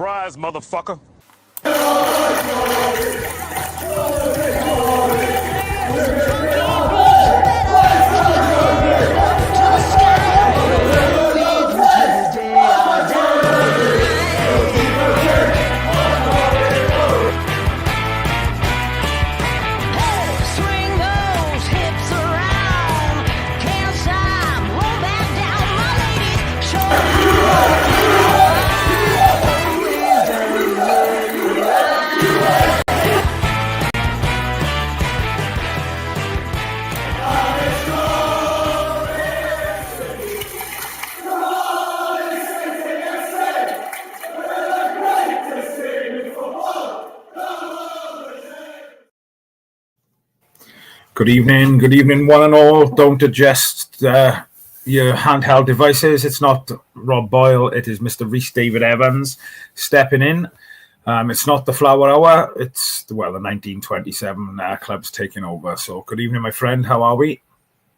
Surprise, motherfucker. Good evening, one and all. Don't adjust your handheld devices. It's not Rob Boyle, it is Mr. Rhys David Evans stepping in. It's not the Flower Hour, it's, the 1927 club's taking over. So, good evening, my friend, how are we?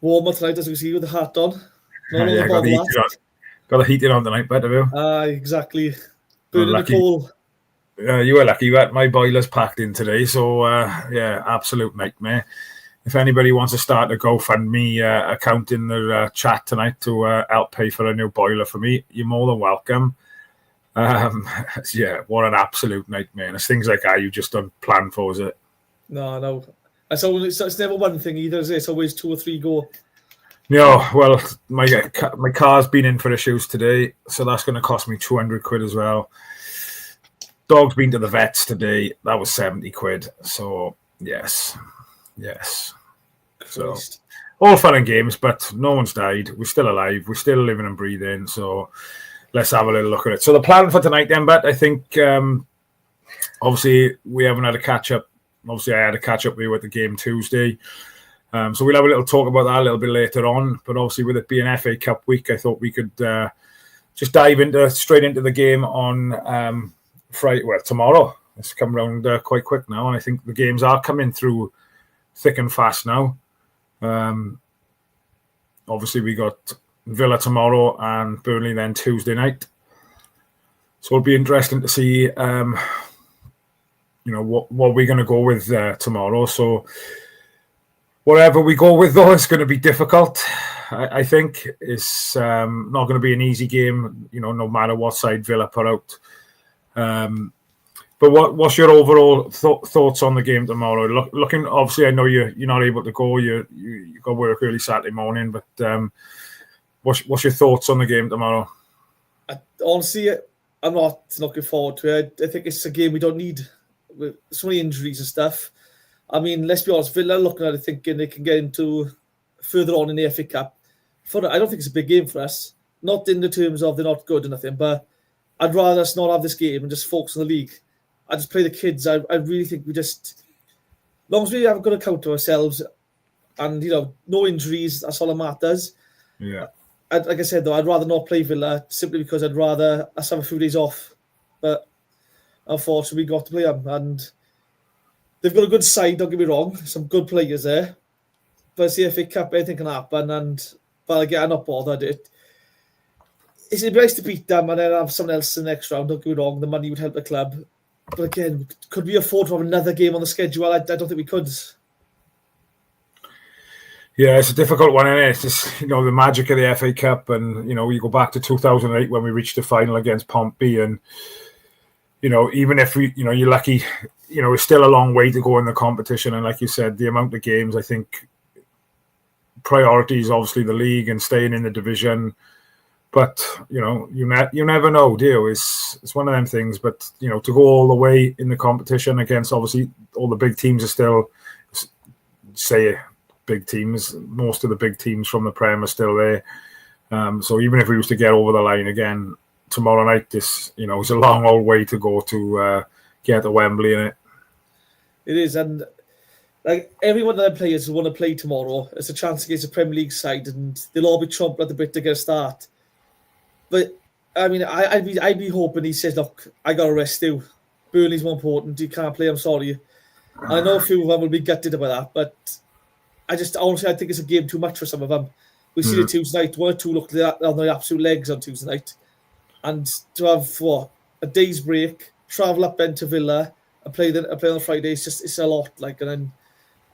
Warmer tonight, as we see, with the hat on. Yeah, got the heating on tonight, better you. Exactly. Burning the coal. You were lucky that my boiler's packed in today, so, absolute nightmare. If anybody wants to start a GoFundMe account in the chat tonight to help pay for a new boiler for me, you're more than welcome. What an absolute nightmare. And it's things like that you just don't plan for, is it? No. It's never one thing either, is it? It's always two or three go. No, well, my car's been in for issues today, so that's going to cost me 200 quid as well. Dog's been to the vets today. That was 70 quid. So, yes. So, all fun and games, but no one's died. We're still alive. We're still living and breathing. So, let's have a little look at it. So, the plan for tonight then, but I think, obviously, we haven't had a catch-up. Obviously, I had a catch-up with you at the game Tuesday. So, we'll have a little talk about that a little bit later on. But obviously, with it being FA Cup week, I thought we could just dive straight into the game on Friday. Well, tomorrow. It's come round quite quick now. And I think the games are coming through thick and fast now. Obviously, we got Villa tomorrow and Burnley then Tuesday night. So it'll be interesting to see, what we're going to go with tomorrow. So whatever we go with, though, it's going to be difficult. I think it's not going to be an easy game, no matter what side Villa put out. But what's your overall thoughts on the game tomorrow? Looking, obviously, I know you're not able to go. You got work early Saturday morning, but what's your thoughts on the game tomorrow? Honestly, I'm not looking forward to it. I think it's a game we don't need with so many injuries and stuff. I mean, let's be honest, Villa looking at it thinking they can get into further on in the FA Cup. I don't think it's a big game for us. Not in the terms of they're not good or nothing, but I'd rather us not have this game and just focus on the league. I just play the kids. I really think as long as we have a good account to ourselves and, no injuries, that's all that matters. Yeah. Like I said, though, I'd rather not play Villa simply because I'd rather us have a few days off. But unfortunately, we got to play them. And they've got a good side, don't get me wrong. Some good players there. But it's the FA Cup, anything can happen. But again, I'm not bothered. It's nice to beat them and then have someone else in the next round. Don't get me wrong, the money would help the club. But again, could we afford to have another game on the schedule? I don't think we could. Yeah, it's a difficult one, isn't it? It's just, the magic of the FA Cup. And, you go back to 2008 when we reached the final against Pompey. And, even if you're lucky, it's still a long way to go in the competition. And like you said, the amount of games, I think priority is obviously the league and staying in the division. But, you never know, do you? It's one of them things. But, to go all the way in the competition against, obviously, all the big teams are still, big teams. Most of the big teams from the Prem are still there. So even if we was to get over the line again tomorrow night, it's a long old way to go to get to Wembley, innit? It is. And, every one of them players who want to play tomorrow, it's a chance against the Premier League side, and they'll all be chomping at the bit to get a start. But, I mean, I'd be hoping he says, look, I got to rest you. Burnley's more important. You can't play, I'm sorry. And I know a few of them will be gutted about that, but I think it's a game too much for some of them. We see it Tuesday night. 1 or 2 look on the absolute legs on Tuesday night. And to have, a day's break, travel up then to Villa, and play on Friday. It's a lot. Like, and then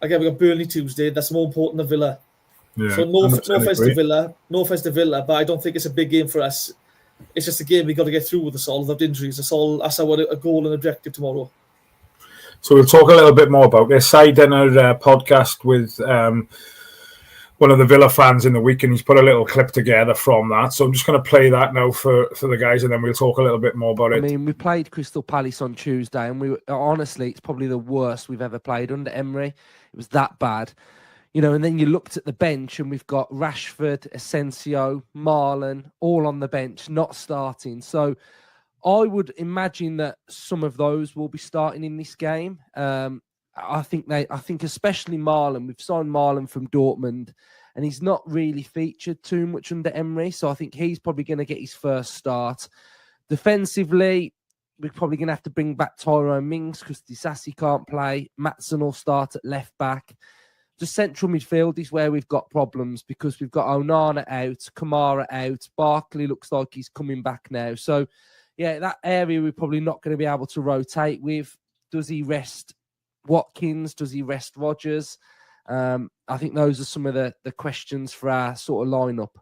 again we got Burnley Tuesday. That's more important than Villa. Yeah, so no offense to Villa, but I don't think it's a big game for us. It's just a game we got to get through with us all without injuries. That's our goal and objective tomorrow. So we'll talk a little bit more about this. I did a podcast with one of the Villa fans in the week, and he's put a little clip together from that. So I'm just going to play that now for the guys, and then we'll talk a little bit more about it. I mean, we played Crystal Palace on Tuesday, and honestly, it's probably the worst we've ever played under Emery. It was that bad. And then you looked at the bench, and we've got Rashford, Asensio, Marlon, all on the bench, not starting. So I would imagine that some of those will be starting in this game. I think especially Marlon. We've signed Marlon from Dortmund, and he's not really featured too much under Emery. So I think he's probably going to get his first start. Defensively, we're probably going to have to bring back Tyrone Mings because Disasi can't play. Maatson will start at left back. The central midfield is where we've got problems because we've got Onana out, Kamara out, Barkley looks like he's coming back now. So, yeah, that area we're probably not going to be able to rotate with. Does he rest Watkins? Does he rest Rodgers? I think those are some of the questions for our sort of lineup.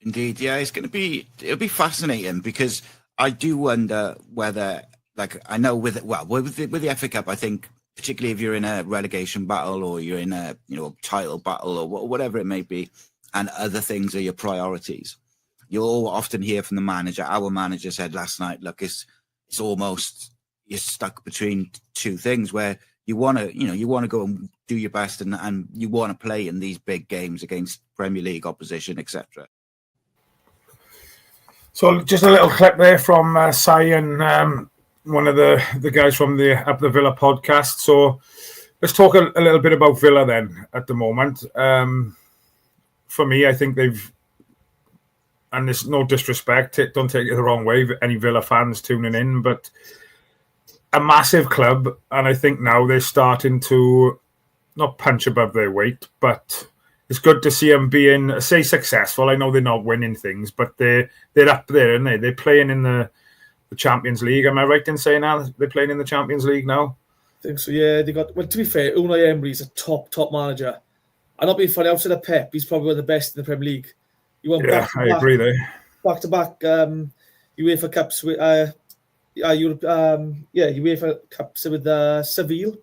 Indeed, yeah, it'll be fascinating because I do wonder whether, like, I know with the FA Cup, I think, particularly if you're in a relegation battle or you're in a title battle or whatever it may be, and other things are your priorities. You'll often hear from the manager. Our manager said last night, look, it's almost you're stuck between two things where you want to go and do your best and you want to play in these big games against Premier League opposition, etc. So just a little clip there from Sai and one of the guys from the Up the Villa podcast. So let's talk a little bit about Villa then at the moment. For me, I think they've, and there's no disrespect, don't take it the wrong way, any Villa fans tuning in, but a massive club, and I think now they're starting to not punch above their weight, but it's good to see them being, say, successful. I know they're not winning things, but they're up there, aren't they? They're playing in the Champions League. Am I right in saying that? They're playing in the Champions League now? I think so, yeah. They got, well, to be fair, Unai Emery's a top manager. I'm not being funny, outside of Pep, he's probably one of the best in the Premier League. I agree there. Back-to-back UEFA Cups with UEFA Cups with Seville.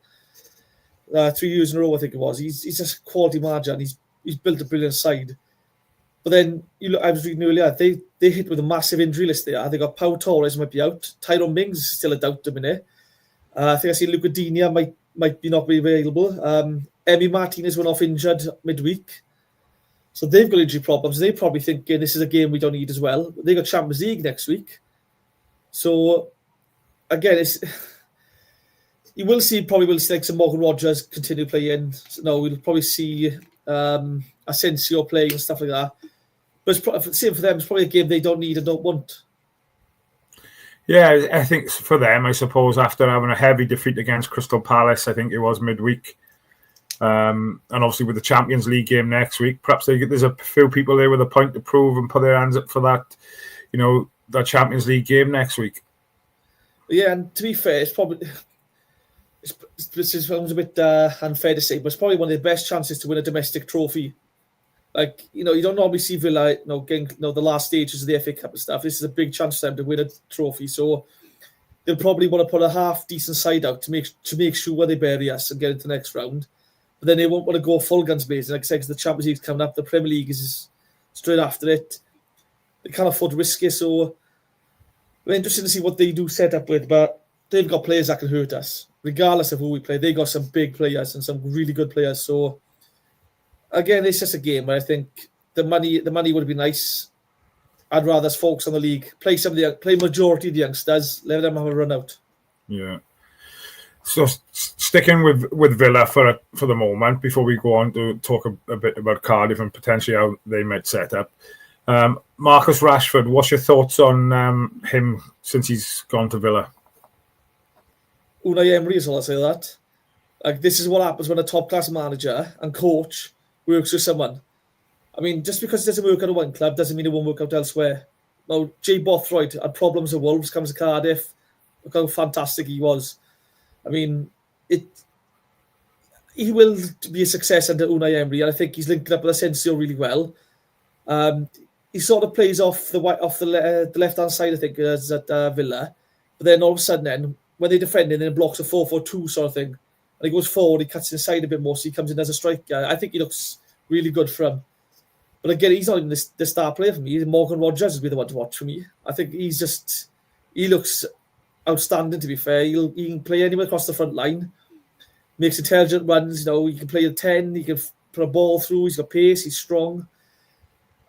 3 years in a row, I think it was. He's just a quality manager, and he's built a brilliant side. But then I was reading earlier, they hit with a massive injury list there. They got Pau Torres might be out. Tyrone Mings is still a doubt at the minute. I think I see Luca Digne might not be available. Emi Martinez went off injured midweek. So they've got injury problems. They're probably thinking this is a game we don't need as well. They got Champions League next week. So again, you will see like some Morgan Rodgers continue playing. No, we'll probably see Asensio playing and stuff like that. But same for them, it's probably a game they don't need and don't want. Yeah, I think for them, I suppose, after having a heavy defeat against Crystal Palace, I think it was midweek, and obviously with the Champions League game next week, perhaps there's a few people there with a point to prove and put their hands up for that, that Champions League game next week. Yeah, and to be fair, it's probably... This is a bit unfair to say, but it's probably one of the best chances to win a domestic trophy. Like, you don't normally see Villa, getting the last stages of the FA Cup and stuff. This is a big chance for them to win a trophy. So they'll probably want to put a half decent side out to make sure they bury us and get into the next round. But then they won't want to go full guns blazing. Like I said, because the Champions League's coming up, the Premier League is straight after it. They can't afford to risk it. So we're interested to see what they do set up with, but they've got players that can hurt us. Regardless of who we play, they got some big players and some really good players. So again, it's just a game where I think the money would be nice. I'd rather us focus on the league, play majority of the youngsters, let them have a run out. Yeah. So sticking with Villa for the moment, before we go on to talk a bit about Cardiff and potentially how they might set up. Marcus Rashford, what's your thoughts on him since he's gone to Villa? Unai Emery is all I say that. Like, this is what happens when a top-class manager and coach works with someone. I mean, just because it doesn't work out at one club doesn't mean it won't work out elsewhere. Now, Jay Bothroyd had problems with Wolves, comes to Cardiff. Look how fantastic he was. I mean, he will be a success under Unai Emery, and I think he's linked up with Asensio really well. He sort of plays off the left-hand side, I think, as at Villa. But then all of a sudden, then, when they defend him, then it blocks a 4-4-2 sort of thing. And he goes forward, he cuts inside a bit more, so he comes in as a striker. I think he looks really good for him. But again, he's not even the star player for me. Morgan Rogers will be the one to watch for me. I think he looks outstanding, to be fair. He can play anywhere across the front line. Makes intelligent runs, he can play a 10, he can put a ball through, he's got pace, he's strong.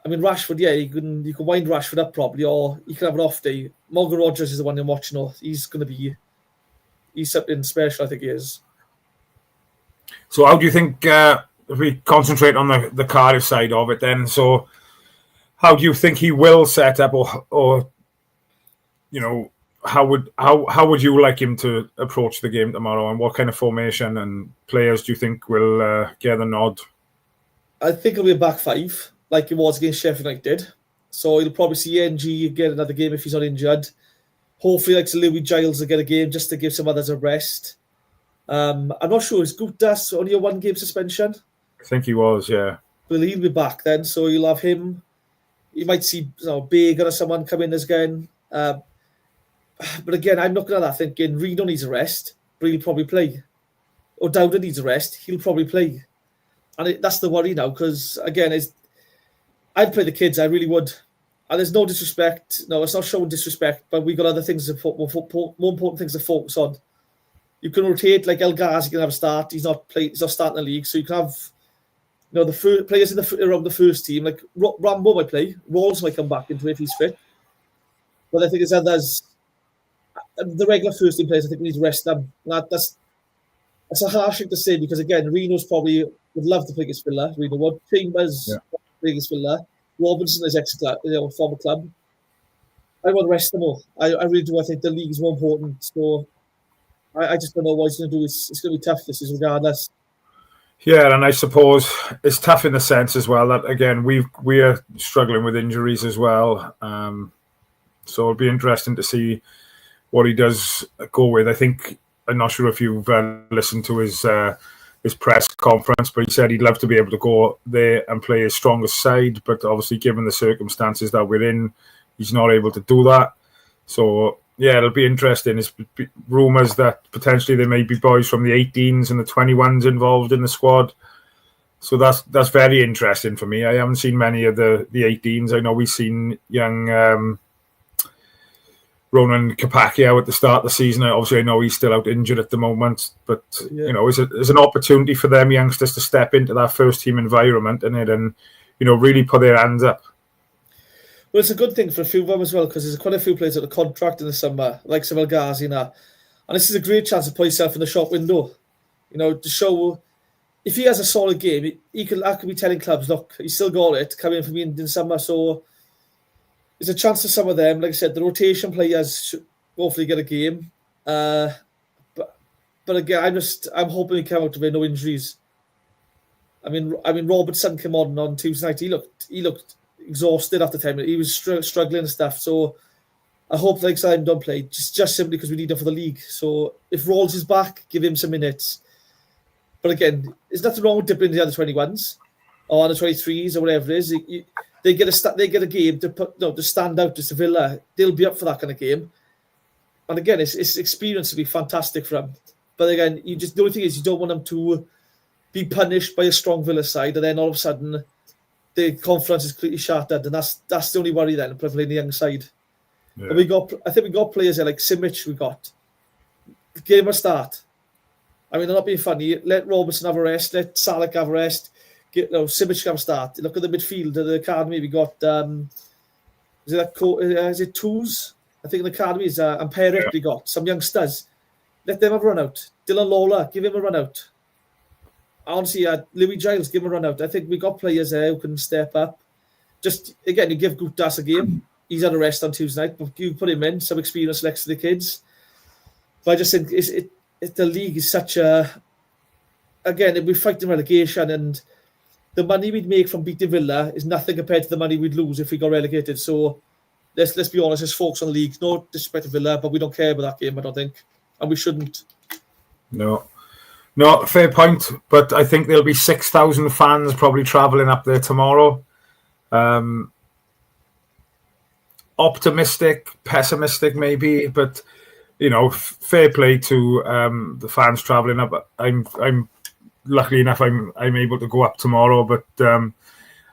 I mean, Rashford, you can wind Rashford up probably, or he can have an off day. Morgan Rogers is the one I'm watching. He's something special, I think he is. So how do you think, if we concentrate on the Cardiff side of it then, so how do you think he will set up, or how would you like him to approach the game tomorrow, and what kind of formation and players do you think will get the nod? I think it'll be a back five, like it was against Sheffield United. So you'll probably see NG get another game if he's not injured. Hopefully, like Louis Giles will get a game just to give some others a rest. I'm not sure. Is Guptas only a 1-game suspension? I think he was, yeah. Well, he'll be back then, so you'll have him. You might see Baker or someone come in again. But again, I'm looking at that thinking Reno needs a rest, but he'll probably play. Or Dowden needs a rest, he'll probably play. And that's the worry now, because again, I'd play the kids, I really would. And there's no disrespect. No, it's not showing disrespect, but we've got other things, more important things to focus on. You can rotate, like El Ghazi can have a start. He's not starting the league, so you can have the players around the first team. Like Rambo might play, Rawls might come back into it if he's fit. But I think there's others. The regular first team players, I think we need to rest them. That's a harsh thing to say because again, Reno's probably would love to play against Villa. Reno would. Chambers play against Villa. Robinson is former club. I want to rest them all. I really do. I think the league is more important. So I just don't know what he's going to do. It's going to be tough. This is regardless. Yeah, and I suppose it's tough in the sense as well that again we are struggling with injuries as well. So it'll be interesting to see what he does go with. I think I'm not sure if you've listened to his press conference, but he said he'd love to be able to go there and play his strongest side. But obviously, given the circumstances that we're in, he's not able to do that. So yeah, it'll be interesting. There's rumours that potentially there may be boys from the 18s and the 21s involved in the squad. So that's very interesting for me. I haven't seen many of the 18s. I know we've seen young Ronan Kapaki at the start of the season. Obviously, I know he's still out injured at the moment. But, it's an opportunity for them youngsters to step into that first-team environment and really put their hands up. Well, it's a good thing for a few of them as well because there's quite a few players out of contract in the summer, like El Ghazi now. And this is a great chance to put yourself in the shop window, to show if he has a solid game, I could be telling clubs, look, he's still got it, come in for me in the summer. So there's a chance for some of them. Like I said, the rotation players should hopefully get a game. But again, I'm hoping he come out of it, no injuries. I mean, Robertson came on Tuesday night. He looked exhausted after 10 minutes. He was struggling and stuff. So I hope like Simon don't play just simply because we need him for the league. So if Rawls is back, give him some minutes. But again, there's nothing wrong with dipping into the other 21s or under 23s or whatever it is. They get a game to stand out to Villa. They'll be up for that kind of game. And again, it's experience to be fantastic for them. But again, the only thing is you don't want them to be punished by a strong Villa side, and then all of a sudden the confidence is completely shattered, and that's the only worry then, playing the young side. Yeah. But I think we got players there like Cymru. We got game will start. I mean, they're not being funny. Let Robertson have a rest. Let Salek have a rest. Cymru have a start. Look at the midfield of the academy. We got is it Toos? I think in the academy is Ampere. We got some youngsters. Let them have a run out. Dylan Lawler, give him a run out. Honestly, Louis Giles, give him a run out. I think we got players there who can step up. Just again, you give Guptas a game. He's had a rest on Tuesday night, but you put him in, some experience next to the kids. But I just think the league is such a. Again, we're fighting relegation, and the money we'd make from beating Villa is nothing compared to the money we'd lose if we got relegated. So let's be honest, let's focus on the league. No disrespect to Villa, but we don't care about that game, I don't think. And we shouldn't. No, fair point. But I think there'll be 6,000 fans probably travelling up there tomorrow. Optimistic, pessimistic maybe, but fair play to the fans travelling up. I'm luckily enough I'm able to go up tomorrow, but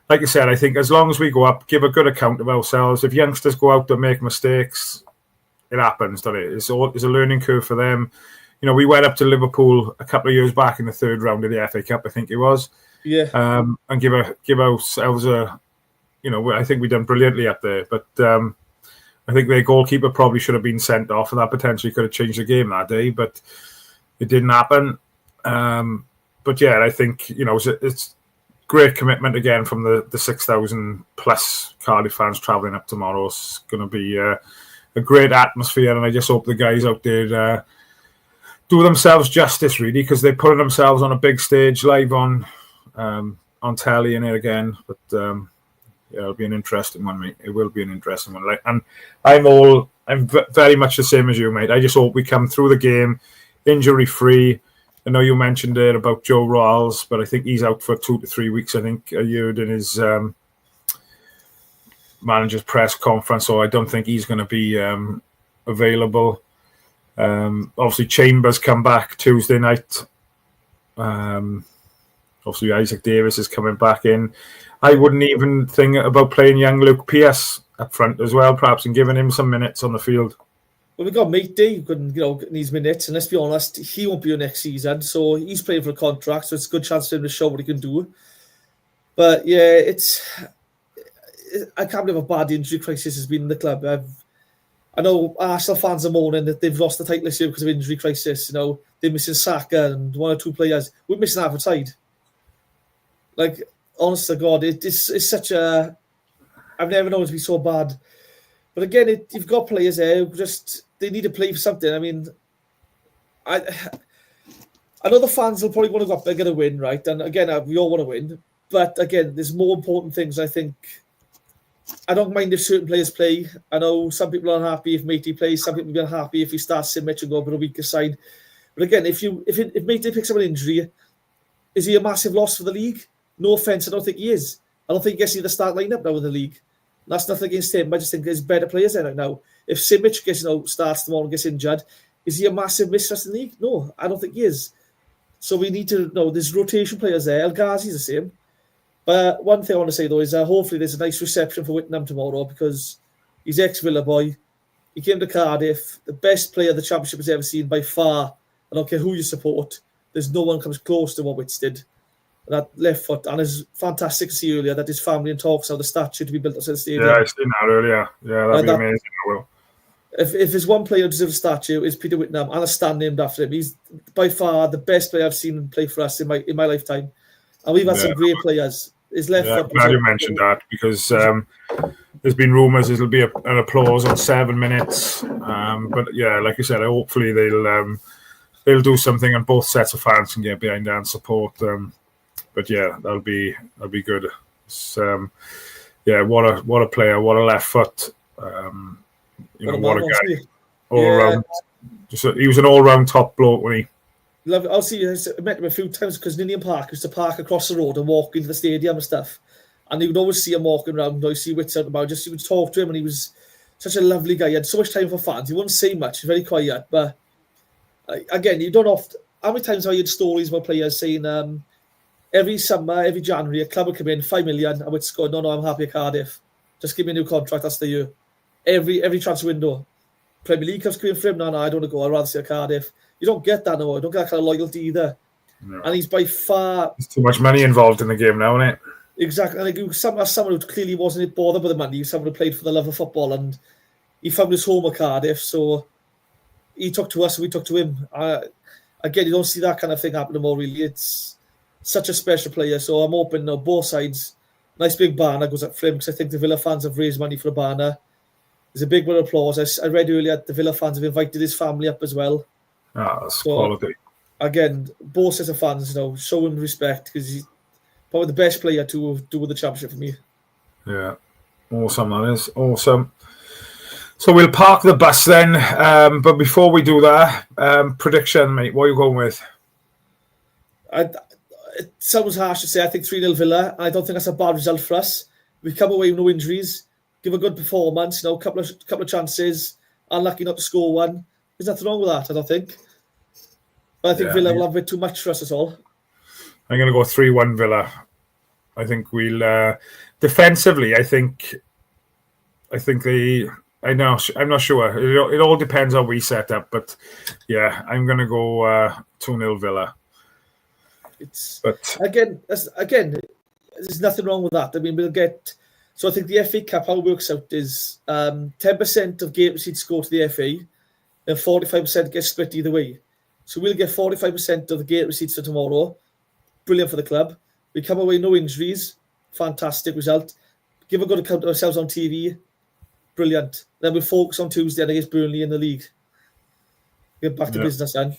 like I said, I think as long as we go up, give a good account of ourselves. If youngsters go out and make mistakes, it happens, doesn't it? It's a learning curve for them. We went up to Liverpool a couple of years back in the third round of the FA Cup, I think it was. Yeah. And give ourselves a, I think we done brilliantly up there. But I think their goalkeeper probably should have been sent off, and that potentially could have changed the game that day. But it didn't happen. But yeah, I think it's great commitment again from the 6,000 plus Cardiff fans travelling up tomorrow. It's going to be a great atmosphere, and I just hope the guys out there do themselves justice, really, because they're putting themselves on a big stage live on telly and here again. But it'll be an interesting one, mate. It will be an interesting one. And I'm very much the same as you, mate. I just hope we come through the game injury free. I know you mentioned there about Joe Rawls, but I think he's out for 2 to 3 weeks. I think I heard in his manager's press conference, so I don't think he's going to be available. Obviously, Chambers come back Tuesday night. Obviously, Isaac Davis is coming back in. I wouldn't even think about playing young Luke Pearce up front as well, perhaps, and giving him some minutes on the field. Well, we've got Matty, who can, getting these minutes, and let's be honest, he won't be here next season, so he's playing for a contract, so it's a good chance for him to show what he can do. But yeah, I can't believe a bad injury crisis has been in the club. I know Arsenal fans are moaning that they've lost the title this year because of injury crisis. They're missing Saka and 1 or 2 players. We're missing half a side. Like, honest to God, it's such a... I've never known it to be so bad. But again, you've got players there who they need to play for something. I mean, I know the fans will probably want to go up there and get a win, right? And again, we all want to win. But again, there's more important things, I think. I don't mind if certain players play. I know some people are unhappy if Matey plays. Some people will be unhappy if he starts Symmetry and go over a weaker side. But again, if Matey picks up an injury, is he a massive loss for the league? No offence, I don't think he is. I don't think he gets in the start lineup now in the league. That's nothing against him. I just think there's better players there right now. If Simic starts tomorrow and gets injured, is he a massive mistrust in the league? No, I don't think he is. So we need to know there's rotation players there. El Ghazi's the same. But one thing I want to say, though, is hopefully there's a nice reception for Whittingham tomorrow because he's ex-Villa boy. He came to Cardiff, the best player the Championship has ever seen by far. I don't care who you support. There's no one comes close to what Wits did. That left foot, and it's fantastic to see earlier that his family and talks how the statue to be built outside the stadium. Yeah, I seen that earlier. Yeah, that'd be amazing. I will. If there's one player who deserves a statue, it's Peter Whittingham, and a stand named after him. He's by far the best player I've seen play for us in my lifetime. And we've had some great players. His left foot. Glad you mentioned that because there's been rumours it'll be an applause on 7 minutes. But yeah, like you said, hopefully they'll do something and both sets of fans can get behind that and support them. But yeah, that'll be good. What a player, what a left foot. What a guy. All around. He was an all-round top bloke when he. Love it. I met him a few times because Ninian Park used to park across the road and walk into the stadium and stuff. And you would always see him walking around. You see Wits out about. You would talk to him, and he was such a lovely guy. He had so much time for fans. He wouldn't say much. He's very quiet. But again, you don't often. How many times have I heard stories about players saying, every summer, every January, a club will come in, 5 million, and Wits go, no, I'm happy at Cardiff. Just give me a new contract, that's the year. Every transfer window. Premier League comes coming for him, no, I don't want to go, I'd rather stay at Cardiff. You don't get that now, you don't get that kind of loyalty either. No. And he's by far... There's too much money involved in the game now, isn't it? Exactly, and someone who clearly wasn't bothered with the money, someone who played for the love of football, and he found his home at Cardiff, so he took to us and we took to him. Again, you don't see that kind of thing happen more, really. It's such a special player, so I'm hoping both sides. Nice big banner goes up for him because I think the Villa fans have raised money for a banner. There's a big bit of applause. I read earlier that the Villa fans have invited his family up as well. That's quality. Again, both sets of fans, show him respect because he's probably the best player to do with the championship for me. Yeah, awesome. That is awesome. So we'll park the bus then. But before we do that, prediction, mate, what are you going with? It sounds harsh to say. I think 3-0 Villa. I don't think that's a bad result for us. We come away with no injuries, give a good performance, couple of chances, unlucky not to score one. There's nothing wrong with that, I don't think. But I think Villa will have a bit too much for us at all. I'm going to go 3-1 Villa. I think we'll defensively. I'm not sure. It all depends how we set up, but yeah, I'm going to go 2-0 Villa. But again, there's nothing wrong with that. I mean, we'll get. So I think the FA Cup, how it works out is 10% of gate receipts go to the FA, and 45% gets split either way. So we'll get 45% of the gate receipts for tomorrow. Brilliant for the club. We come away no injuries. Fantastic result. Give a good account of ourselves on TV. Brilliant. Then we focus on Tuesday against Burnley in the league. Get back to business then.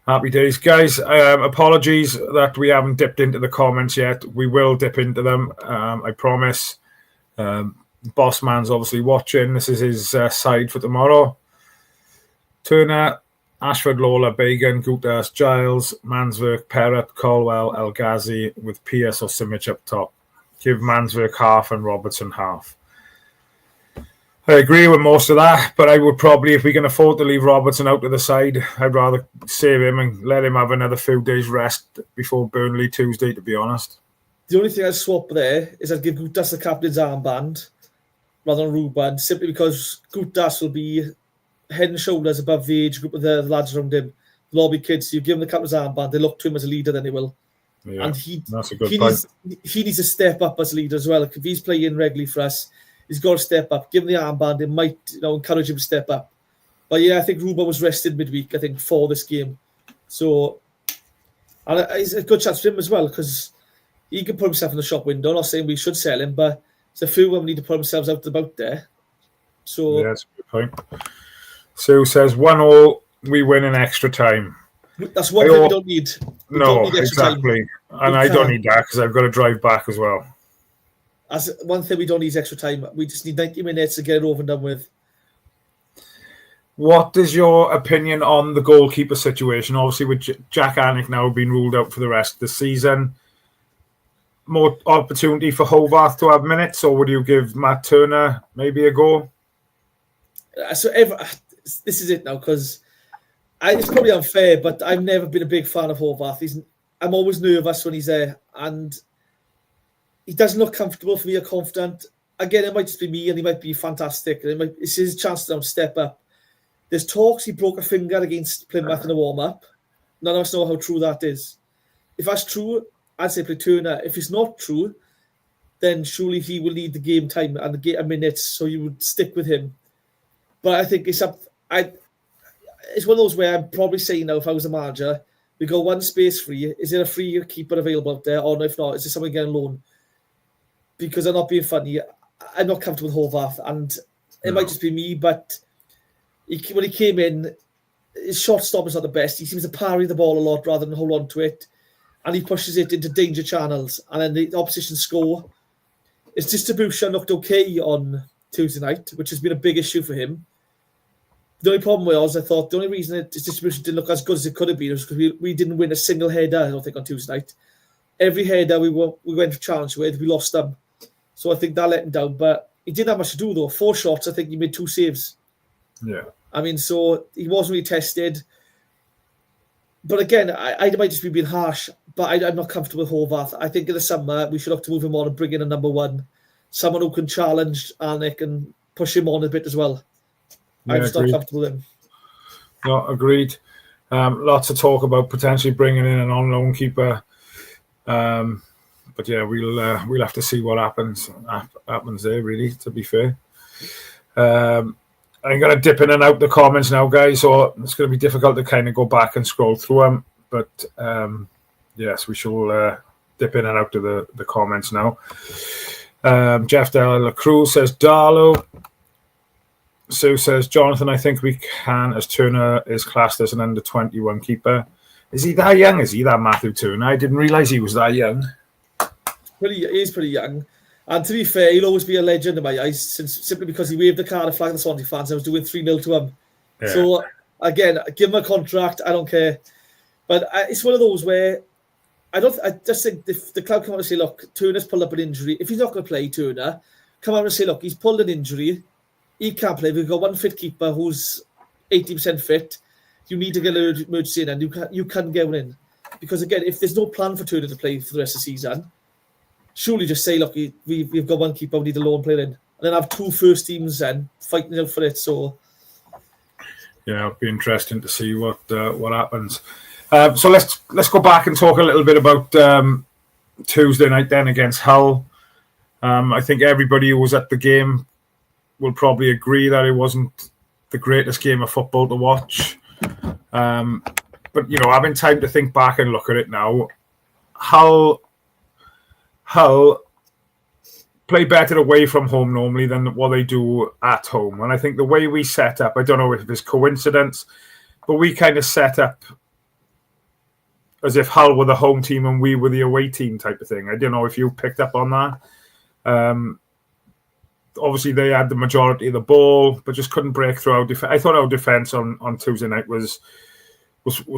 Happy days, guys. Apologies that we haven't dipped into the comments yet. We will dip into them, I promise. Boss man's obviously watching. This is his side for tomorrow. Turner, Ashford, Lola, Bagan, Gutas, Giles, Manswerk, Perrott, Colwell, El Ghazi with Pierce or Simic up top. Give Manswerk half and Robertson half. I agree with most of that, but I would probably, if we can afford to leave Robertson out to the side, I'd rather save him and let him have another few days rest before Burnley Tuesday, to be honest. The only thing I'd swap there is I'd give Gutas the captain's armband rather than Ruben, simply because Gutas will be head and shoulders above the age group of the lads around him. They'll all be kids, so you give him the captain's armband, they look to him as a leader, then they will. Yeah, and that's a good point. He needs to step up as a leader as well. If he's playing regularly for us, he's got to step up. Give him the armband. It might, encourage him to step up. But yeah, I think Ruben was rested midweek, I think, for this game. So, and it's a good chance for him as well, because he can put himself in the shop window. I'm not saying we should sell him, but there's a few of them need to put themselves out and about there. So yeah, that's a good point. Sue says 1-1, we win in extra time. That's one thing we don't need. We don't need exactly. And I don't need that because I've got to drive back as well. As one thing we don't need is extra time. We just need 90 minutes to get it over and done with. What is your opinion on the goalkeeper situation? Obviously, with Jack Anick now being ruled out for the rest of the season, more opportunity for Hovarth to have minutes, or would you give Matt Turner maybe a go? This is it now, because it's probably unfair, but I've never been a big fan of Hovarth. I'm always nervous when he's there, and he doesn't look comfortable for me or confident. Again, it might just be me, and he might be fantastic. It's his chance to step up. There's talks he broke a finger against Plymouth in a warm-up. None of us know how true that is. If that's true, I'd say play Turner. If it's not true, then surely he will need the game time and the game minutes, so you would stick with him. But I think it's one of those where I'm probably saying now, if I was a manager, we got one space free. Is there a free keeper available out there? Or if not, is there someone getting a loan? Because I'm not being funny. I'm not comfortable with Hovarth, and it might just be me, but when he came in, his shot stop is not the best. He seems to parry the ball a lot rather than hold on to it, and he pushes it into danger channels, and then the opposition score. His distribution looked okay on Tuesday night, which has been a big issue for him. The only problem was, I thought, the only reason his distribution didn't look as good as it could have been was because we didn't win a single header, I don't think, on Tuesday night. Every header we went to challenge with, we lost them. So I think that let him down. But he didn't have much to do, though. 4 shots, I think he made 2 saves. Yeah. I mean, so he wasn't really tested. But again, I might just be being harsh, but I'm not comfortable with Hovarth. I think in the summer, we should look to move him on and bring in a number 1. Someone who can challenge Anick and push him on a bit as well. Yeah, I'm just not comfortable with him. No, agreed. Lots of talk about potentially bringing in an on-loan keeper. But yeah, we'll have to see what happens there, really, to be fair. I'm going to dip in and out the comments now, guys, so it's going to be difficult to kind of go back and scroll through them. But yes, we shall dip in and out of the comments now. Jeff De La Cruz says, Darlow. Sue says, Jonathan, I think we can, as Turner is classed as an under-21 keeper. Is he that young? Is he that Matthew Turner? I didn't realise he was that young. He is pretty young. And to be fair, he'll always be a legend in my eyes, simply because he waved the Cardiff flag at the Swansea fans. I was doing 3-0 to him. Yeah. So, again, give him a contract. I don't care. But it's one of those where I just think the club come out and say, look, Turner's pulled up an injury. If he's not going to play, Turner, come out and say, look, he's pulled an injury. He can't play. We've got one fit keeper who's 80% fit. You need to get an emergency in, and you can get one in. Because, again, if there's no plan for Turner to play for the rest of the season, surely just say, look, we've got one keeper, we need a loan player in. And then have 2 first teams then fighting out for it. So, yeah, it'll be interesting to see what happens. So let's go back and talk a little bit about Tuesday night then against Hull. I think everybody who was at the game will probably agree that it wasn't the greatest game of football to watch. But, you know, having time to think back and look at it now, Hull play better away from home normally than what they do at home. And I think the way we set up, I don't know if it's coincidence, but we kind of set up as if Hull were the home team and we were the away team type of thing. I don't know if you picked up on that. Obviously, they had the majority of the ball, but just couldn't break through our defense. I thought our defense on Tuesday night was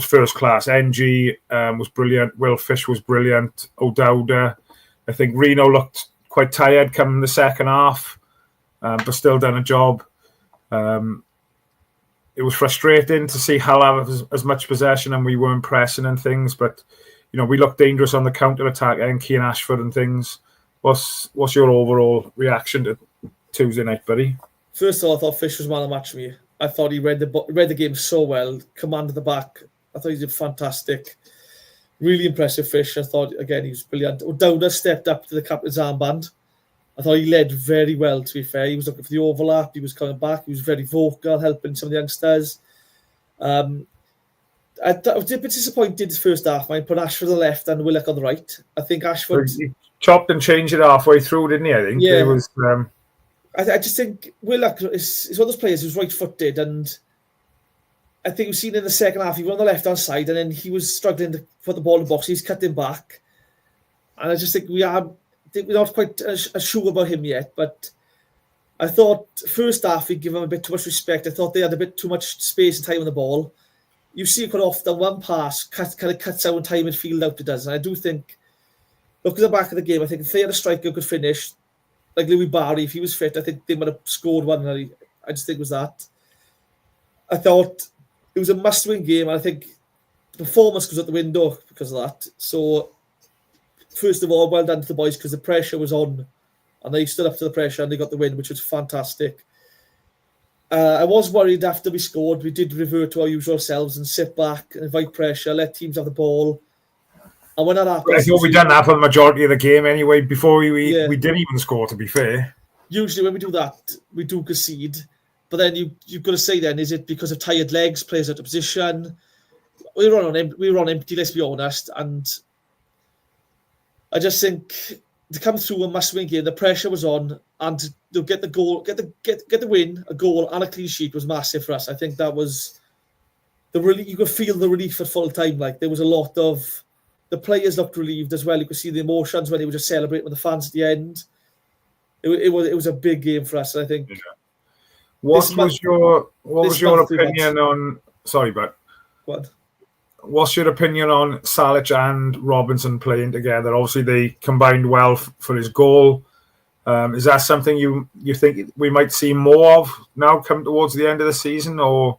first class. NG was brilliant. Will Fish was brilliant. O'Dowda. I think Reno looked quite tired coming the second half, but still done a job. It was frustrating to see Hull have as much possession and we weren't pressing and things, but you know, we looked dangerous on the counter-attack and Keane Ashford and things. What's your overall reaction to Tuesday night, buddy? First of all, I thought Fish was man of the match for me. I thought he read the game so well, commanded the back. I thought he did fantastic. Really impressive Fish. I thought, again, he was brilliant. O'Dowda stepped up to the captain's armband. I thought he led very well, to be fair. He was looking for the overlap. He was coming back. He was very vocal, helping some of the youngsters. I was a bit disappointed this first half. I put Ashford on the left and Willock on the right. I think Ashford... He chopped and changed it halfway through, didn't he? I think. Yeah. It was, I just think Willock is one of those players who's right-footed, and I think we've seen in the second half, he was on the left-hand side and then he was struggling to put the ball in the box. He's cutting back. And I just think we're not quite sure about him yet, but I thought first half we give him a bit too much respect. I thought they had a bit too much space and time on the ball. You see it quite often, one pass kind of cuts out time and field out it does. And I do think, looking at the back of the game, I think if they had a striker who could finish, like Louis Barry, if he was fit, I think they might have scored one. I just think it was that. I thought it was a must-win game, and I think the performance goes out the window because of that. So, first of all, well done to the boys because the pressure was on, and they stood up to the pressure and they got the win, which was fantastic. I was worried after we scored. We did revert to our usual selves and sit back and invite pressure, let teams have the ball. And when that happened, I thought we'd done that for the majority of the game anyway. Before we didn't even score, to be fair. Usually, when we do that, we do concede. But then you've got to say, then, is it because of tired legs, players out of position? We were on empty, let's be honest. And I just think to come through a must-win game, the pressure was on, and to get the goal, get the win, a goal and a clean sheet was massive for us. I think that was you could feel the relief at full time. Like there was a lot of the players looked relieved as well. You could see the emotions when they were just celebrating with the fans at the end. It was a big game for us, I think. Yeah. What was your opinion on? Sorry, but what? What's your opinion on Salic and Robinson playing together? Obviously, they combined well for his goal. Is that something you think we might see more of now, come towards the end of the season, or?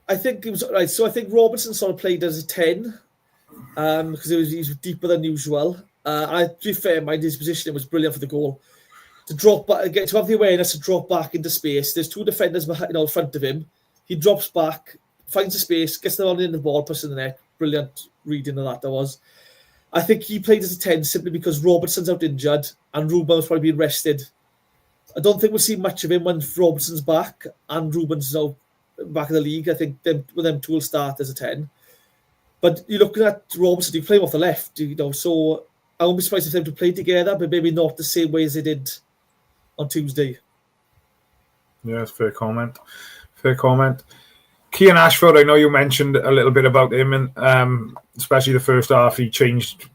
I think it was right. So I think Robinson sort of played as a 10 because he was deeper than usual. To be fair, his positioning was brilliant for the goal. To drop back, to have the awareness to drop back into space. There's 2 defenders in front of him. He drops back, finds a space, gets the ball in the ball, puts it in the net. Brilliant reading of that was. I think he played as a 10 simply because Robertson's out injured and Ruben's probably been rested. I don't think we'll see much of him when Robertson's back and Ruben's out back in the league. I think them two will start as a 10. But you're looking at Robertson, you play him off the left, so I won't be surprised if them to play together, but maybe not the same way as they did on Tuesday. Yeah, it's fair comment. Keane Ashford, I know you mentioned a little bit about him, and especially the first half, they changed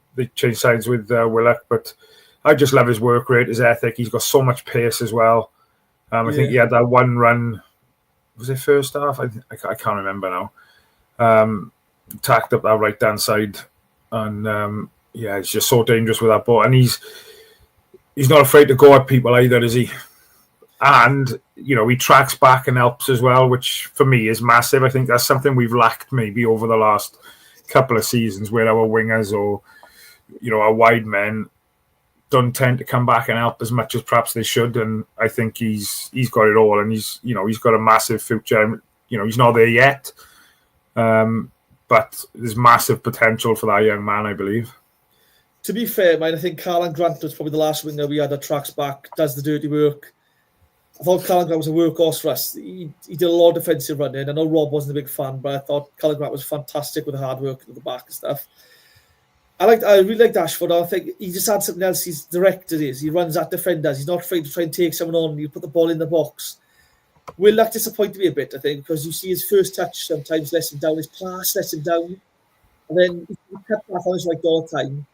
sides with Willock. But I just love his work rate, his ethic. He's got so much pace as well. I think he had that one run. Was it first half? I can't remember now. Tacked up that right-hand side. And, he's just so dangerous with that ball. And he's not afraid to go at people either, is he? And, he tracks back and helps as well, which for me is massive. I think that's something we've lacked maybe over the last couple of seasons where our wingers or, our wide men don't tend to come back and help as much as perhaps they should. And I think he's got it all, and he's got a massive future. He's not there yet, but there's massive potential for that young man, I believe. To be fair, man, I think Carlan Grant was probably the last winger we had that tracks back, does the dirty work. I thought Carlan Grant was a workhorse for us. He did a lot of defensive running. I know Rob wasn't a big fan, but I thought Carlan Grant was fantastic with the hard work at the back and stuff. I really liked Ashford. I think he just had something else. He's direct. He runs at defenders. He's not afraid to try and take someone on. You put the ball in the box. Will that disappoint me a bit, I think, because you see his first touch sometimes lets him down, his pass lets him down, and then he cut back on his right all the time.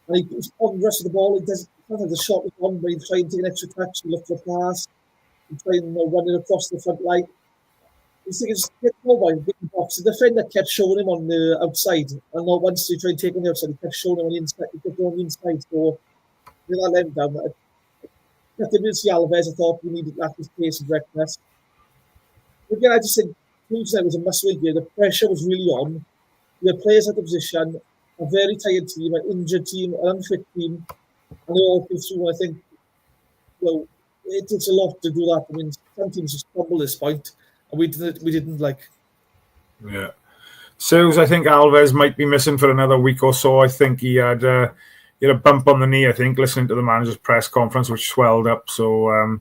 And he's on the rest of the ball. He does sometimes the shot is on, but he try and take an extra touch, he look for a pass, he try and run it across the front line. He's thinking, just get the ball in the box. The defender kept showing him on the outside, and not once he tried to take on the outside, he kept showing him on the inside. He kept going on the inside, so that let him down. After Vinci Alves, I thought we needed that his pace and directness. Again, I just think Tuesday was a must-win game. The pressure was really on. We had players at the position, a very tired team, an injured team, an unfit team, and they all came through. I think, it takes a lot to do that. I mean, some teams just crumble at this point, and we didn't like. Yeah. Suze, I think Alves might be missing for another week or so. I think he had a bump on the knee, I think, listening to the manager's press conference, which swelled up. So,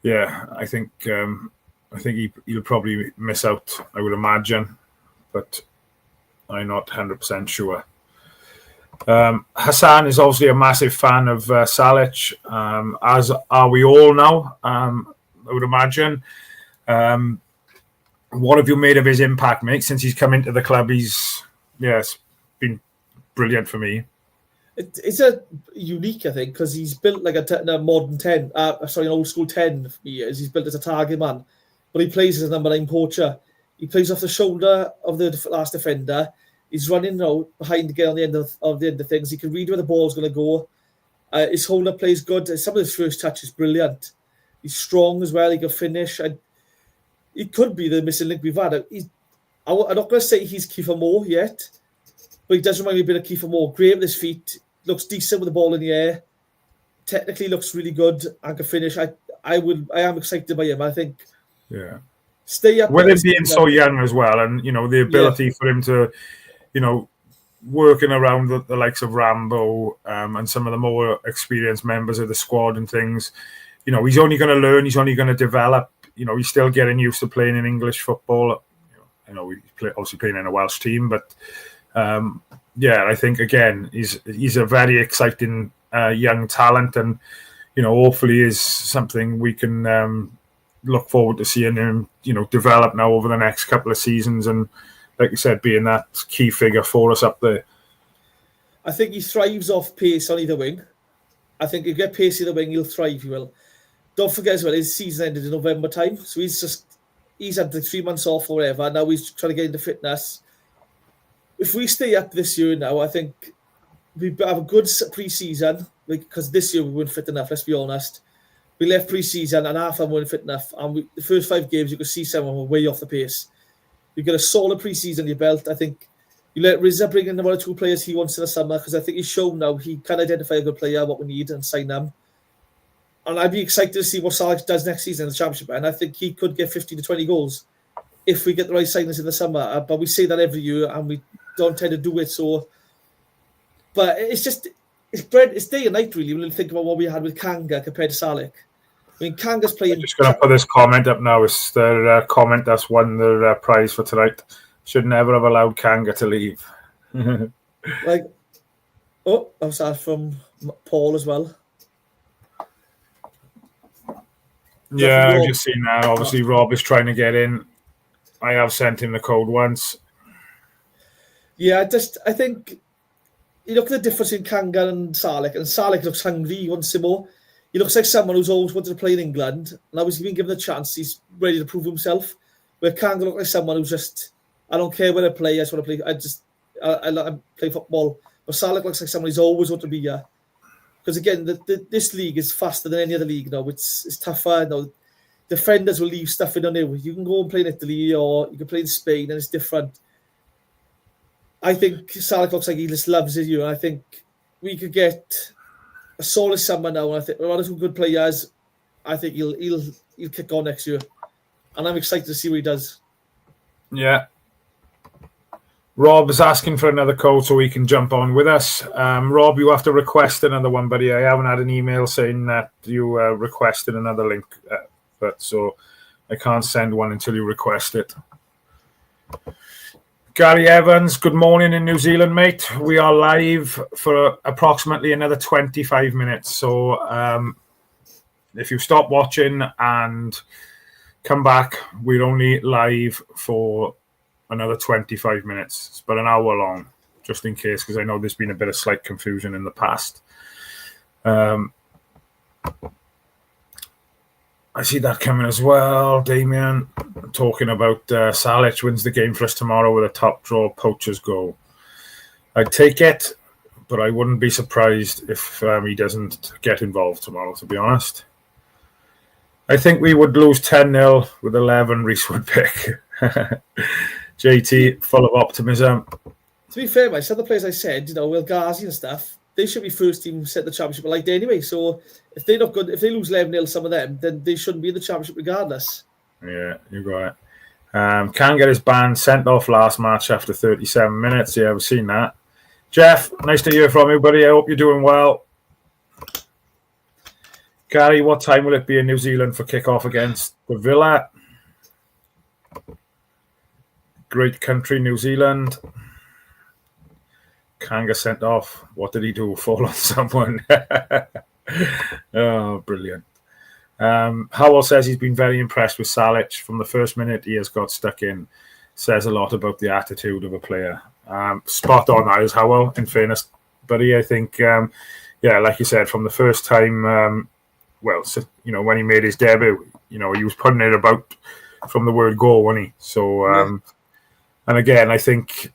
I think he'll probably miss out, I would imagine, but I'm not 100% sure. Hassan is obviously a massive fan of Salic, as are we all now, I would imagine. What have you made of his impact, mate? Since he's come into the club, it's been brilliant for me. It's a unique, I think, because he's built like a modern 10, an old school 10 for years. He's built as a target man, but he plays as a number 9 poacher. He plays off the shoulder of the last defender. He's running behind to get on the end of things. He can read where the ball's going to go. His hold-up play is good. Some of his first touch is brilliant. He's strong as well. He can finish. He could be the missing link we've had. I'm not going to say he's Kiefer Moore yet, but he does remind me a bit of Kiefer Moore. Great with his feet. Looks decent with the ball in the air. Technically looks really good and can finish. I am excited by him. I think. Yeah. Stay up. With him being so young as well, and the ability for him to, working around the likes of Rambo and some of the more experienced members of the squad and things, he's only going to learn. He's only going to develop. He's still getting used to playing in English football. I know he's obviously playing in a Welsh team, but I think again he's a very exciting young talent, and hopefully is something we can look forward to seeing him develop now over the next couple of seasons, and like you said, being that key figure for us up there. I think he thrives off pace on either wing. I think if you get pace either wing, he'll thrive. He will. Don't forget as well, his season ended in November time, so he's had the 3 months off or whatever. Now he's trying to get into fitness. If we stay up this year now, I think we have a good pre-season, because this year we weren't fit enough, let's be honest. We left pre-season and half of them weren't fit enough. And the first 5 games, you could see someone were way off the pace. You get a solid pre-season on your belt. I think you let Rizza bring in the 1 or 2 players he wants in the summer, because I think he's shown now he can identify a good player, what we need, and sign them. And I'd be excited to see what Salih does next season in the Championship. And I think he could get 15 to 20 goals if we get the right signings in the summer. But we say that every year, and we don't tend to do it. So, but it's day and night, really, when you think about what we had with Kanga compared to Salih. I mean, Kanga's playing... I'm just going to put this comment up now. It's the comment that's won the prize for tonight. Should never have allowed Kanga to leave. I was that from Paul as well. Yeah, I've just seen that. Obviously, Rob is trying to get in. I have sent him the code once. Yeah, I think you look at the difference in Kangan and Salek looks hungry, he wants some more. He looks like someone who's always wanted to play in England. Now he's been given the chance, he's ready to prove himself. Where Kangan looks like someone who's just, I don't care where I play, I just want to play. I play football. But Salek looks like someone who's always wanted to be here. Because again, this league is faster than any other league now. It's tougher. Now, defenders will leave stuff in on you. You can go and play in Italy or you can play in Spain and it's different. I think Salek looks like he just loves it here. I think we could get a solid summer now. And I think one or two good players. I think he'll kick on next year. And I'm excited to see what he does. Yeah. Rob is asking for another code so he can jump on with us. Rob, you have to request another one, buddy. I haven't had an email saying that you requested another link, but so I can't send one until you request it. Gary Evans, good morning in New Zealand, mate. We are live for approximately another 25 minutes. So if you stop watching and come back, we're only live for another 25 minutes. It's about an hour long, just in case, because I know there's been a bit of slight confusion in the past. I see that coming as well. Damien talking about Salic wins the game for us tomorrow with a top draw poacher's goal. I'd take it, but I wouldn't be surprised if he doesn't get involved tomorrow, to be honest. I think we would lose 10-0 with 11 Rhys would pick. JT, full of optimism. To be fair, my other players I said, Will Ghazi and stuff, they should be first team set the championship like anyway. So if they're not good, if they lose 11-0, some of them, then they shouldn't be in the championship regardless. Yeah, you got it. Can get his band sent off last match after 37 minutes. Yeah, I've seen that. Jeff, nice to hear from you, buddy. I hope you're doing well. Gary, what time will it be in New Zealand for kickoff against the Villa? Great country, New Zealand. Kanga sent off. What did he do? Fall on someone. Oh, brilliant. Howell says he's been very impressed with Salic. From the first minute he has got stuck in. Says a lot about the attitude of a player. Spot on that is Howell, in fairness. Buddy, I think, like you said, from the first time, when he made his debut, he was putting it about from the word go, wasn't he? So, and again, I think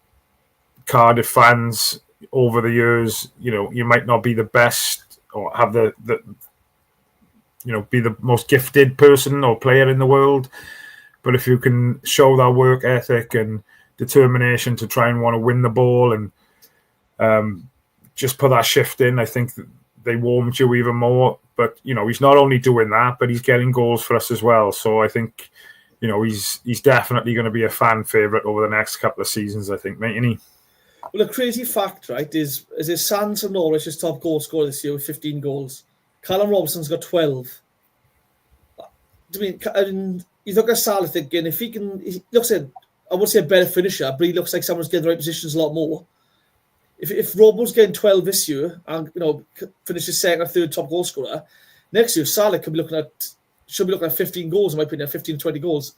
Cardiff fans over the years, you might not be the best or have the be the most gifted person or player in the world, but if you can show that work ethic and determination to try and want to win the ball and just put that shift in, I think they warmed you even more. But he's not only doing that, but he's getting goals for us as well. So I think he's definitely going to be a fan favourite over the next couple of seasons, I think, mate, isn't he? Well, a crazy fact, right, is Sands of Norwich is top goal scorer this year with 15 goals. Callum Robinson's got 12. I mean, you look at Salah thinking, if he looks like, I would say a better finisher, but he looks like someone's getting the right positions a lot more. If Robo's getting 12 this year and finishes second or third top goal scorer, next year Salah should be looking at 15 goals, in my opinion, 15 to 20 goals.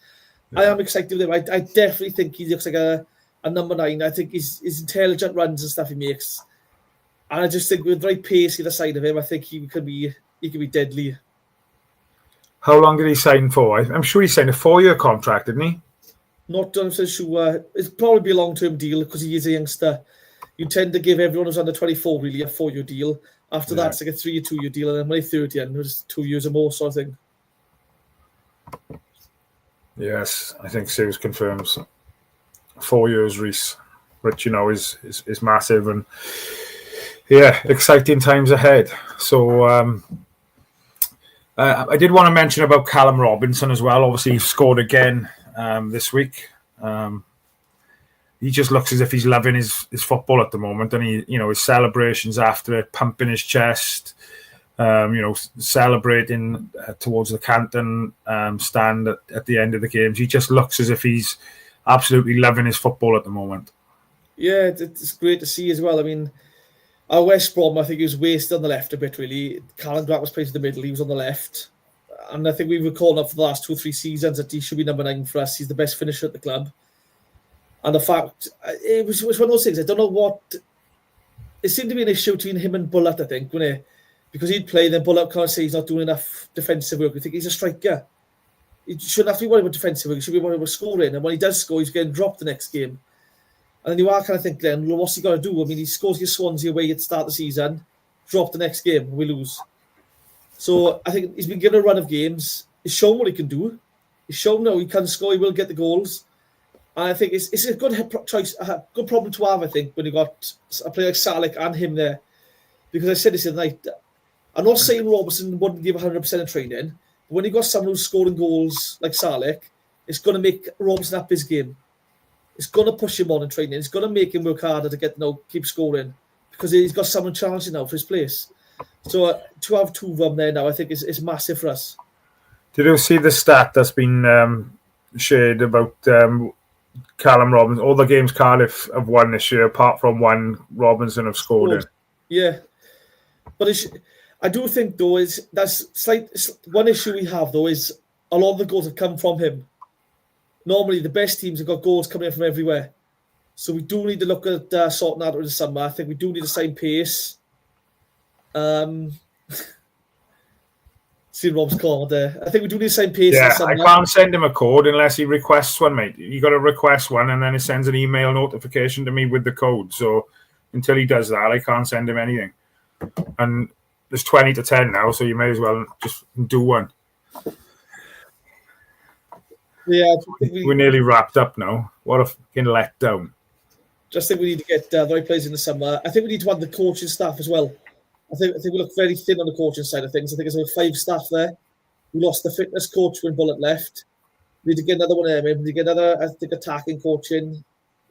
Yeah. I am excited with him. I definitely think he looks like a number 9. I think his intelligent runs and stuff he makes. And I just think with the right pace either side of him, I think he could be deadly. How long did he sign for? I'm sure he signed a 4-year contract, didn't he? Not done so sure. It's probably a long-term deal because he is a youngster. You tend to give everyone who's under 24 really a 4-year deal. After that, it's like a 3 or 2-year deal, and then when they're 30, and it's 2 years or more sort of thing. Yes, I think Sears confirms 4 years, Rhys, which is massive, and exciting times ahead. So I did want to mention about Callum Robinson as well. Obviously, he scored again this week. He just looks as if he's loving his football at the moment, and his celebrations after it, pumping his chest, celebrating towards the Canton stand at the end of the games. He just looks as if he's absolutely loving his football at the moment. Yeah, it's great to see as well. I mean, our West Brom, I think he was wasted on the left a bit, really. Callum Grant was playing in the middle, he was on the left. And I think we were calling up for the last 2 or 3 seasons that he should be number 9 for us. He's the best finisher at the club. And the fact, it was one of those things, I don't know what it seemed to be an issue between him and Bullock, I think, when because he'd play, then Bullock can't say he's not doing enough defensive work. I think he's a striker. He shouldn't have to be worried about defensive work. He should be worried about scoring. And when he does score, he's getting dropped the next game. And then you are kind of thinking, then, well, what's he got to do? I mean, he scores against Swansea away at the start of the season, drop the next game, we lose. So I think he's been given a run of games. He's shown what he can do. He's shown now he can score, he will get the goals. And I think it's a good choice, a good problem to have, I think, when you got a player like Salek and him there. Because I said this the other night, I'm not saying Robertson wouldn't give 100% of training, but when you got someone who's scoring goals like Salek, it's going to make Robertson up his game. It's going to push him on in training. It's going to make him work harder to keep scoring because he's got someone challenging now for his place. So to have two of them there now, I think is massive for us. Did you see the stat that's been shared about Callum Robinson? All the games Cardiff have won this year, apart from one, Robinson have scored in. Yeah, but I do think though one issue we have though is a lot of the goals have come from him. Normally, the best teams have got goals coming in from everywhere. So we do need to look at sorting that out in the summer. I think we do need the same pace. See Rob's comment there. I think we do need the same pace. Yeah, I can't send him a code unless he requests one, mate. You got to request one, and then it sends an email notification to me with the code. So until he does that, I can't send him anything. And there's 20 to 10 now, so you may as well just do one. Yeah, we're nearly wrapped up now. What a fucking letdown. Just think we need to get the right players in the summer. I think we need to add the coaching staff as well. I think we look very thin on the coaching side of things. I think there's only 5 staff there. We lost the fitness coach when Bullock left. We need to get another one there. Maybe we need to get another, I think, attacking coaching.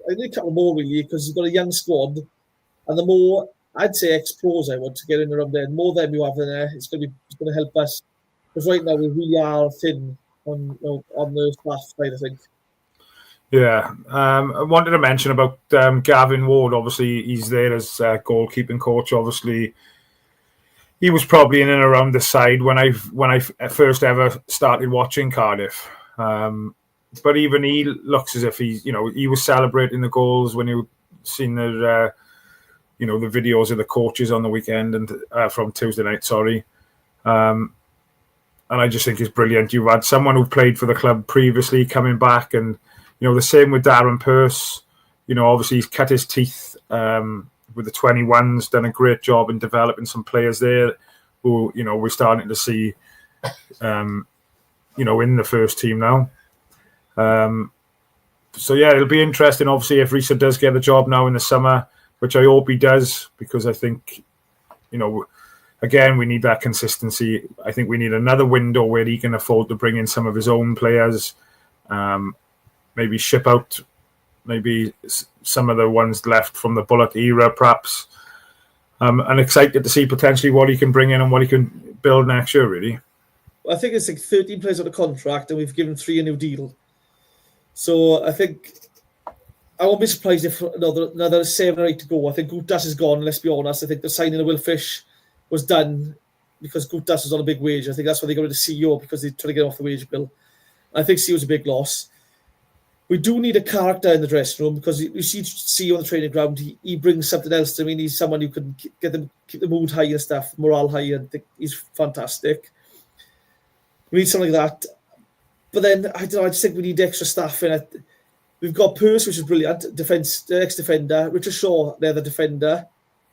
I need a couple more really because you've got a young squad. And the more, I'd say, ex-pros I want to get in around there. The more of them you have in there, it's going to help us. Because right now we really are thin on the staff side, I think. Yeah. I wanted to mention about Gavin Ward. Obviously, he's there as goalkeeping coach. Obviously, he was probably in and around the side when I first ever started watching Cardiff. But even he looks as if he was celebrating the goals when he seen the the videos of the coaches on the weekend and from Tuesday night. Sorry. And I just think it's brilliant. You've had someone who played for the club previously coming back, and the same with Darren Pearce. Obviously he's cut his teeth with the 21s, done a great job in developing some players there who we're starting to see in the first team now. So yeah, it'll be interesting. Obviously, if Rhys does get the job now in the summer, which I hope he does, because I think again, we need that consistency. I think we need another window where he can afford to bring in some of his own players, maybe ship out maybe some of the ones left from the Bullock era, perhaps. I'm excited to see potentially what he can bring in and what he can build next year, really. I think it's like 13 players on the contract, and we've given 3 a new deal. So I think I won't be surprised if another 7 or 8 to go. I think Gutas is gone, let's be honest. I think the signing of Will Fish was done because Gutas was on a big wage. I think that's why they got rid of CEO, because they tried to get off the wage bill. I think CEO was a big loss. We do need a character in the dressing room, because you see CEO on the training ground. He brings something else. I mean, he's someone who can keep the mood high and stuff, morale high, and I think he's fantastic. We need something like that. But then, I don't know, I just think we need extra staff in it. We've got Pearce, which is brilliant, ex-defender. Richard Shaw, they're the defender.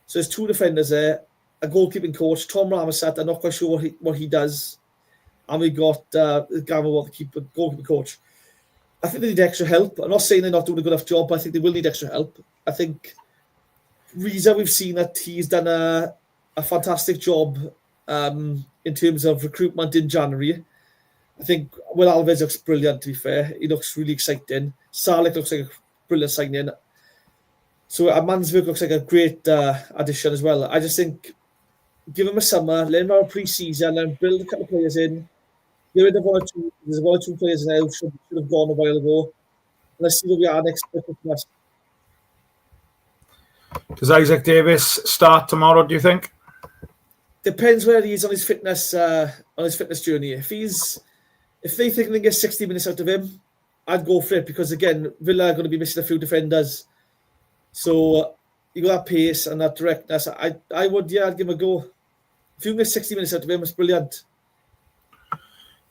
So there's 2 defenders there. A goalkeeping coach, Tom Ramsat. I'm not quite sure what he does. And we got Gavin Ward, the goalkeeping coach. I think they need extra help. I'm not saying they're not doing a good enough job, but I think they will need extra help. I think Rhys, we've seen that he's done a fantastic job in terms of recruitment in January. I think Will Alves looks brilliant, to be fair. He looks really exciting. Salek looks like a brilliant signing. So Mansberg looks like a great addition as well. I just think give him a summer, let him have a pre-season, let him build a couple of players in. Get rid of there's 1 or 2 players now should have gone a while ago. Let's see where we are next Christmas. Does Isaac Davis start tomorrow, do you think? Depends where he is on his fitness journey. If they think they can get 60 minutes out of him, I'd go for it, because again, Villa are going to be missing a few defenders. So you got that pace and that directness. I would, I'd give him a go. If you can get 60 minutes out of him, it's brilliant.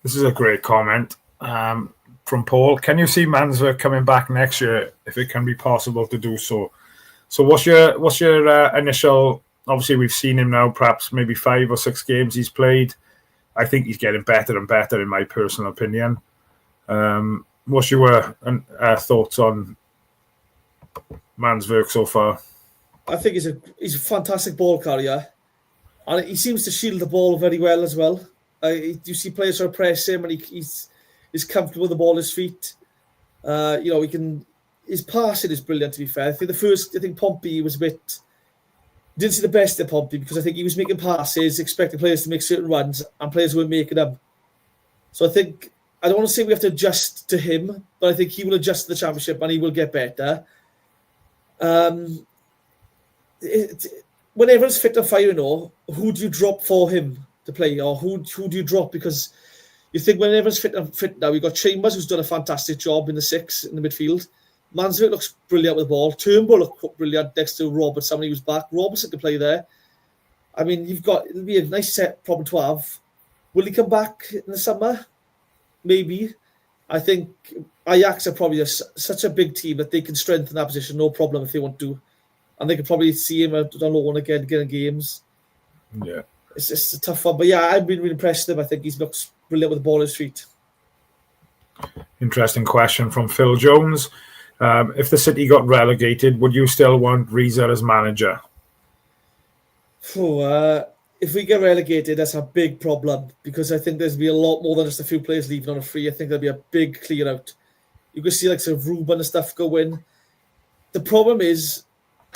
This is a great comment from Paul. Can you see Mansver coming back next year if it can be possible to do so? So what's your initial? Obviously, we've seen him now. Perhaps maybe 5 or 6 games he's played. I think he's getting better and better, in my personal opinion. What's your thoughts on Mansverk so far? I think he's a fantastic ball carrier, and he seems to shield the ball very well as well. You see players sort of press him, and he's comfortable with the ball at his feet. His passing is brilliant, to be fair. I think Pompey was didn't see the best of Pompey, because I think he was making passes, expecting players to make certain runs, and players weren't making them. So I don't want to say we have to adjust to him, but I think he will adjust to the Championship and he will get better. When everyone's fit and firing, who do you drop for him to play, or who do you drop? Because you think when everyone's fit now, we've got Chambers, who's done a fantastic job in the 6 in the midfield. Mansverk looks brilliant with the ball. Turnbull looked brilliant next to Robertson when he was back. Robertson can play there. I mean, it'll be a nice set problem to have. Will he come back in the summer? Maybe. I think Ajax are probably such a big team that they can strengthen that position, no problem, if they want to. And they could probably see him on loan again in games. Yeah. It's just a tough one. But yeah, I've been really impressed with him. I think he looks brilliant with the ball at his feet. Interesting question from Phil Jones. If the City got relegated, would you still want Rhys as manager? If we get relegated, that's a big problem, because I think there's be a lot more than just a few players leaving on a free. I think there'll be a big clear out. You can see like sort of Ruben and stuff go in. The problem is,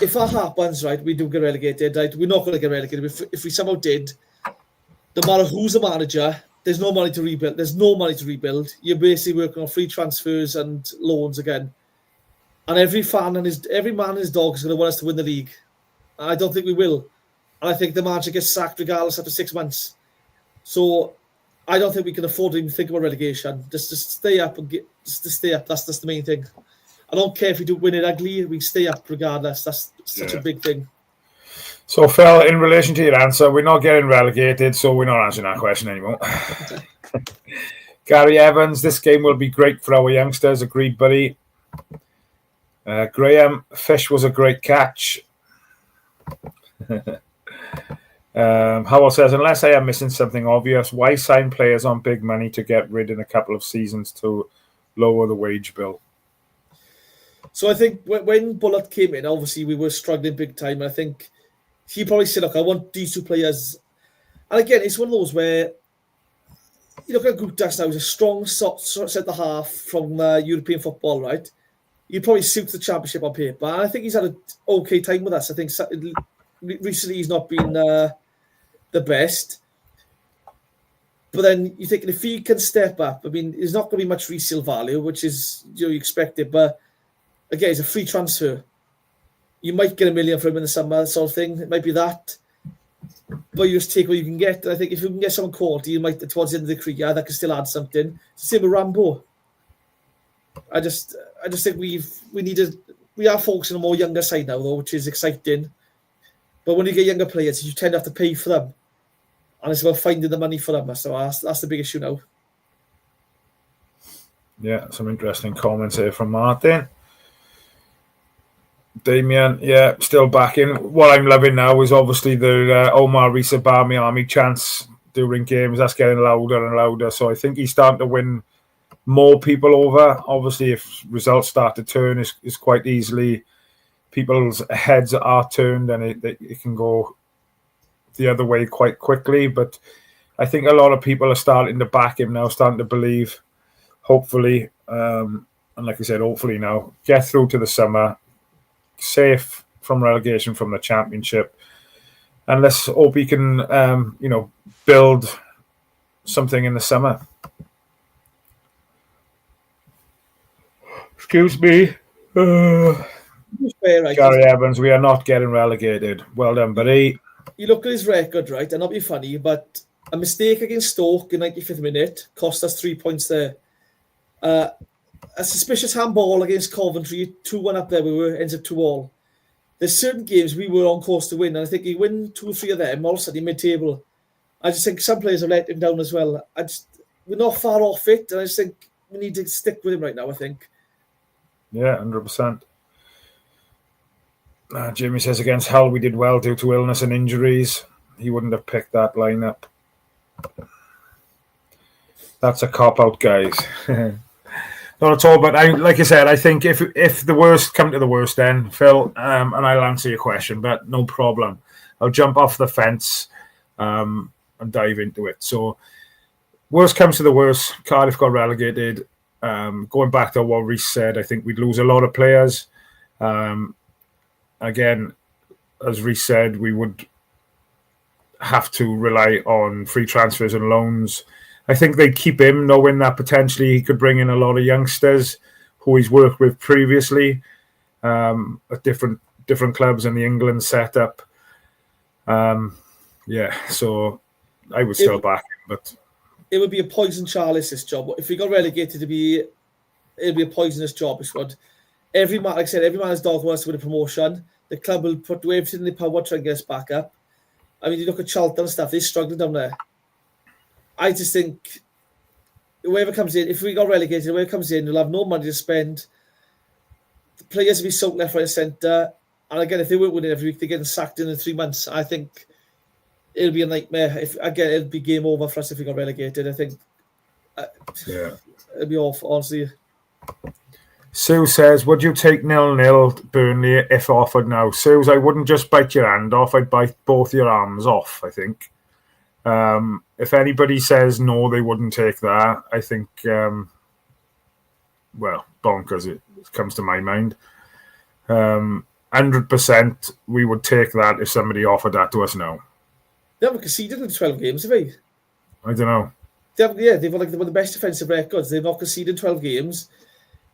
if that happens, right, we do get relegated, right? We're not going to get relegated. If we somehow did, no matter who's the manager, there's no money to rebuild. There's no money to rebuild. You're basically working on free transfers and loans again. And every man and his dog is going to want us to win the league. And I don't think we will. And I think the manager gets sacked regardless after 6 months. So I don't think we can afford to even think about relegation. Just to stay up to stay up. That's the main thing. I don't care if we do win it ugly. We stay up regardless. That's such a big thing. So Phil, in relation to your answer, we're not getting relegated, so we're not answering that question anymore. Gary Evans, this game will be great for our youngsters. Agreed, buddy. Graham, Fish was a great catch. Howell says, unless I am missing something obvious, why sign players on big money to get rid in a couple of seasons to lower the wage bill? So I think when Bullock came in, obviously we were struggling big time. And I think he probably said, look, I want these 2 players. And again, it's one of those where you look at Gutas now, he's a strong centre half from European football, right? He probably suits the Championship on paper. And I think he's had an okay time with us. I think recently he's not been the best. But then you're thinking if he can step up, I mean, there's not going to be much resale value, which is you expect it. But again, it's a free transfer. You might get $1 million from him in the summer, sort of thing. It might be that. But you just take what you can get. And I think if you can get some quality, you might, towards the end of the career, that can still add something. It's the same with Rambo. I just think we are focusing on a more younger side now, though, which is exciting. But when you get younger players, you tend to have to pay for them. And it's about finding the money for them. So that's the big issue now. Yeah, some interesting comments here from Martin. Damien, yeah, still backing. What I'm loving now is obviously the Omar Rhys Aubameyang chance during games. That's getting louder and louder. So I think he's starting to win more people over. Obviously, if results start to turn, it's quite easily people's heads are turned and it can go the other way quite quickly. But I think a lot of people are starting to back him now, starting to believe, hopefully, and like I said, hopefully now, get through to the summer, safe from relegation from the Championship, and let's hope he can, build something in the summer. Excuse me. Gary Evans, we are not getting relegated. Well done, buddy. You look at his record, right, and not be funny, but a mistake against Stoke in 95th minute cost us 3 points there. A suspicious handball against Coventry, 2-1 up there, ends up 2-2. there's certain games we were on course to win, and I think you win 2 or 3 of them, all of a sudden you're mid-table. I just think some players have let him down as well. We're not far off it, and I just think we need to stick with him right now, I think. Yeah, 100%. Jimmy says against Hull we did well due to illness and injuries. He wouldn't have picked that lineup. That's a cop-out, guys. Not at all, but like I said, I think if the worst come to the worst then, Phil, and I'll answer your question, but no problem. I'll jump off the fence and dive into it. So, worst comes to the worst, Cardiff got relegated. Going back to what Rhys said, I think we'd lose a lot of players. Again, as Rhys said, we would have to rely on free transfers and loans. I think they'd keep him, knowing that potentially he could bring in a lot of youngsters who he's worked with previously at different clubs in the England setup. So I would still back him, but it would be a poison chalice, this job. If we got relegated, it'd be a poisonous job. This would. Like I said, every man's dog wants to win a promotion. The club will do everything in their power to try and get us back up. I mean, you look at Charlton and stuff; they're struggling down there. I just think whoever comes in, if we got relegated, whoever comes in, will have no money to spend. The players will be soaked left, right, and centre. And again, if they weren't winning every week, they're getting sacked in 3 months. I think it'll be a nightmare. It'll be game over for us if we got relegated. I think. It'll be awful, honestly. Sue says, would you take 0-0 Burnley if offered now? Sue, I wouldn't just bite your hand off. I'd bite both your arms off, I think. If anybody says no, they wouldn't take that, I think, bonkers, it comes to my mind. 100% we would take that if somebody offered that to us now. They haven't conceded in 12 games, have they? I don't know. They've got one of the best defensive records. They've not conceded 12 games.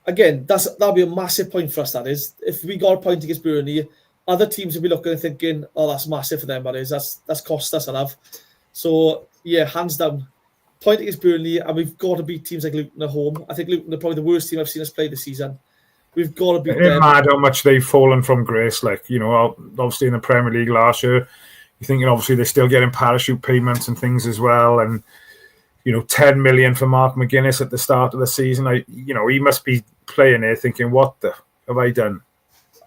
Again, that'll be a massive point for us, that is. If we got a point against Burnley, other teams will be looking and thinking, oh, that's massive for them, that is. That's cost us enough. So, yeah, hands down. Point against Burnley, and we've got to beat teams like Luton at home. I think Luton are probably the worst team I've seen us play this season. We've got to beat them. It's mad how much they've fallen from grace. Like, obviously in the Premier League last year, you're thinking obviously they're still getting parachute payments and things as well. And, 10 million for Mark McGuinness at the start of the season. He must be playing there thinking, what the have I done?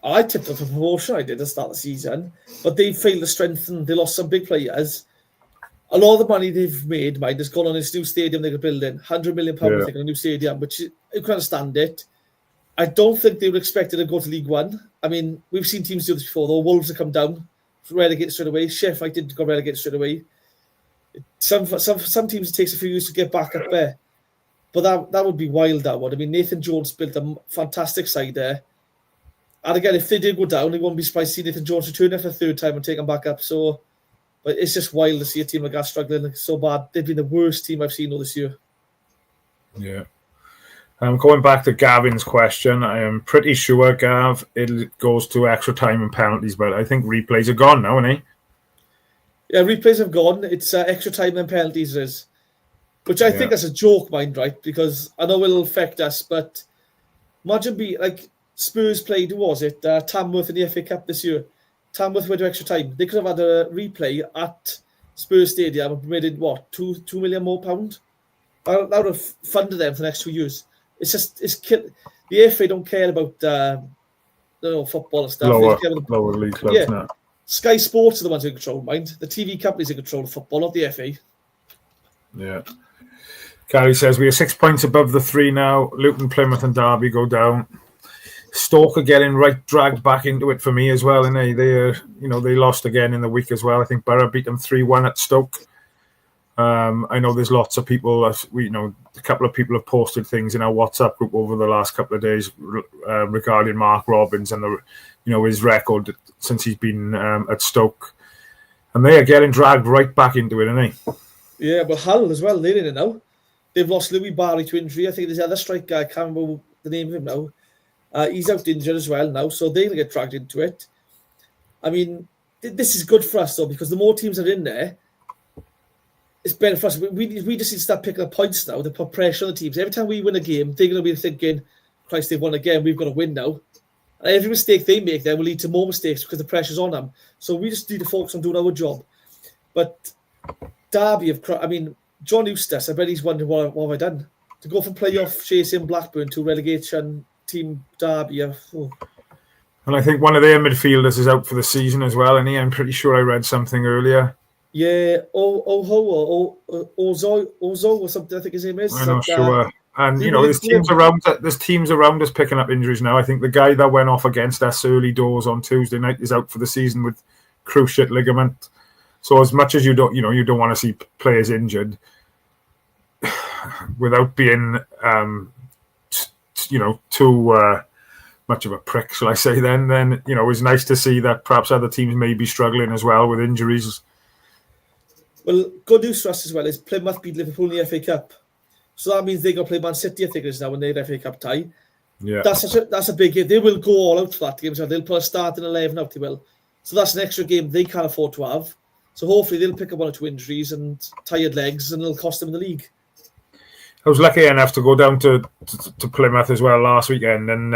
I tipped up for promotion, I did at the start of the season. But they failed to strengthen. They lost some big players. A lot of the money they've made, has gone on this new stadium they're building. £100 million, I think, on a new stadium, which you can understand it. I don't think they were expected to go to League One. I mean, we've seen teams do this before, though. Wolves have come down, relegated straight away. Sheffield did go relegated straight away. Some teams, it takes a few years to get back up there. But that would be wild, that would. I mean, Nathan Jones built a fantastic side there. And again, if they did go down, they won't be surprised to see Nathan Jones return there for the third time and take them back up. So, but it's just wild to see a team like that struggling so bad. They've been the worst team I've seen all this year. Yeah. Going back to Gavin's question, I am pretty sure, Gav, it goes to extra time and penalties, but I think replays are gone now, aren't they? Yeah, replays have gone. It's extra time and penalties is. Which I think is a joke, right? Because I know it'll affect us, but imagine Spurs played, who was it? Tamworth in the FA Cup this year. Tamworth went to extra time. They could have had a replay at Spurs Stadium and made it, £2 million more? That would have funded them for the next 2 years. The FA don't care about football and stuff. Lower league clubs now. Sky Sports are the ones in control, mind. The TV companies in control of football, not the FA. Yeah. Gary says we are 6 points above the 3 now. Luton, Plymouth and Derby go down. Stoke are getting dragged back into it for me as well, and they lost again in the week as well. I think Borough beat them 3-1 at Stoke. I know there's lots of people. A couple of people have posted things in our WhatsApp group over the last couple of days regarding Mark Robbins and his record since he's been at Stoke, and they are getting dragged right back into it, aren't they? Yeah, but Hull as well. They're in it now. They've lost Louis Barry to injury. I think there's another strike guy. I can't remember the name of him now. He's out injured as well now, so they'll get dragged into it. I mean, this is good for us, though, because the more teams are in there, it's better for us. We just need to start picking up points now. They put pressure on the teams. Every time we win a game, they're going to be thinking, Christ, they've won again. We've got to win now. And every mistake they make then will lead to more mistakes because the pressure's on them. So we just need to focus on doing our job. But Derby, John Eustace, I bet he's wondering, what have I done? To go from playoff chasing Blackburn to relegation team Derby. Oh. And I think one of their midfielders is out for the season as well, and I'm pretty sure I read something earlier. Yeah, Ozo or something, I think his name is. I'm not sure. And there's teams around us picking up injuries now. I think the guy that went off against us early doors on Tuesday night is out for the season with cruciate ligament. So as much as you don't want to see players injured, without being too much of a prick, shall I say? Then it's nice to see that perhaps other teams may be struggling as well with injuries. Well, good news for us as well is Plymouth beat Liverpool in the FA Cup. So that means they're going to play Man City, I think it is now, in their FA Cup tie. Yeah. That's a big game. They will go all out for that game. So they'll put a starting 11 out, they will. So that's an extra game they can't afford to have. So hopefully they'll pick up 1 or 2 injuries and tired legs, and it'll cost them the league. I was lucky enough to go down to Plymouth as well last weekend, and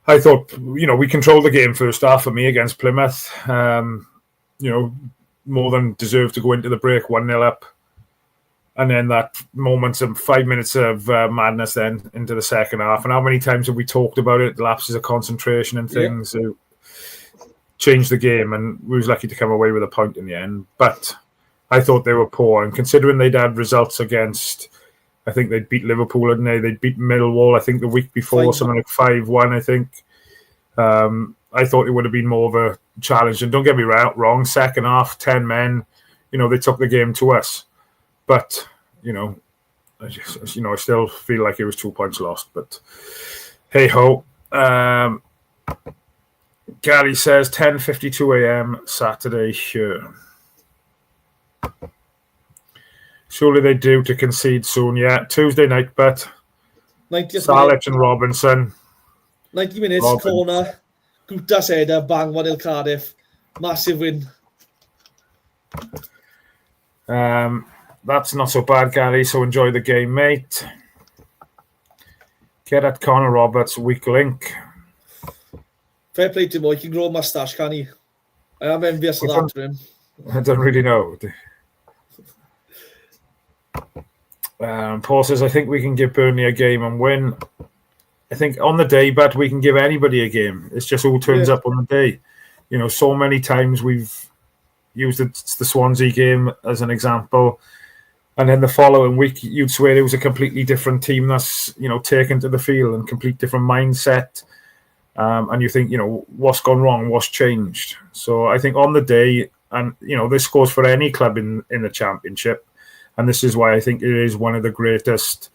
I thought, we controlled the game first half for me against Plymouth. More than deserved to go into the break 1-0 up. And then that moment of 5 minutes of madness then into the second half. And how many times have we talked about it? Lapses of concentration and things to change the game. And we was lucky to come away with a point in the end. But I thought they were poor. And considering they'd had results against, I think they'd beat Liverpool, hadn't they? They'd beat Millwall, I think, the week before, something like 5-1, I think. I thought it would have been more of a challenge. And don't get me wrong, second half, 10 men, they took the game to us. But, I still feel like it was 2 points lost. But hey-ho. Gary says 10:52 a.m. Saturday, sure. Surely they do to concede soon. Yeah, Tuesday night, but Salic and Robinson. 90 minutes, corner. Gutas header, bang, 1-0 Cardiff. Massive win. That's not so bad, Gary, so enjoy the game, mate. Get at Connor Roberts, weak link. Fair play to him, he can grow a moustache, can he? I am envious of that to him. I don't really know. Paul says, I think we can give Burnley a game and win. I think on the day, but we can give anybody a game. It's just who turns up on the day. So many times we've used the Swansea game as an example. And then the following week, you'd swear it was a completely different team that's, taken to the field and complete different mindset. And you think, what's gone wrong? What's changed? So I think on the day, and, this goes for any club in the Championship. And this is why I think it is one of the greatest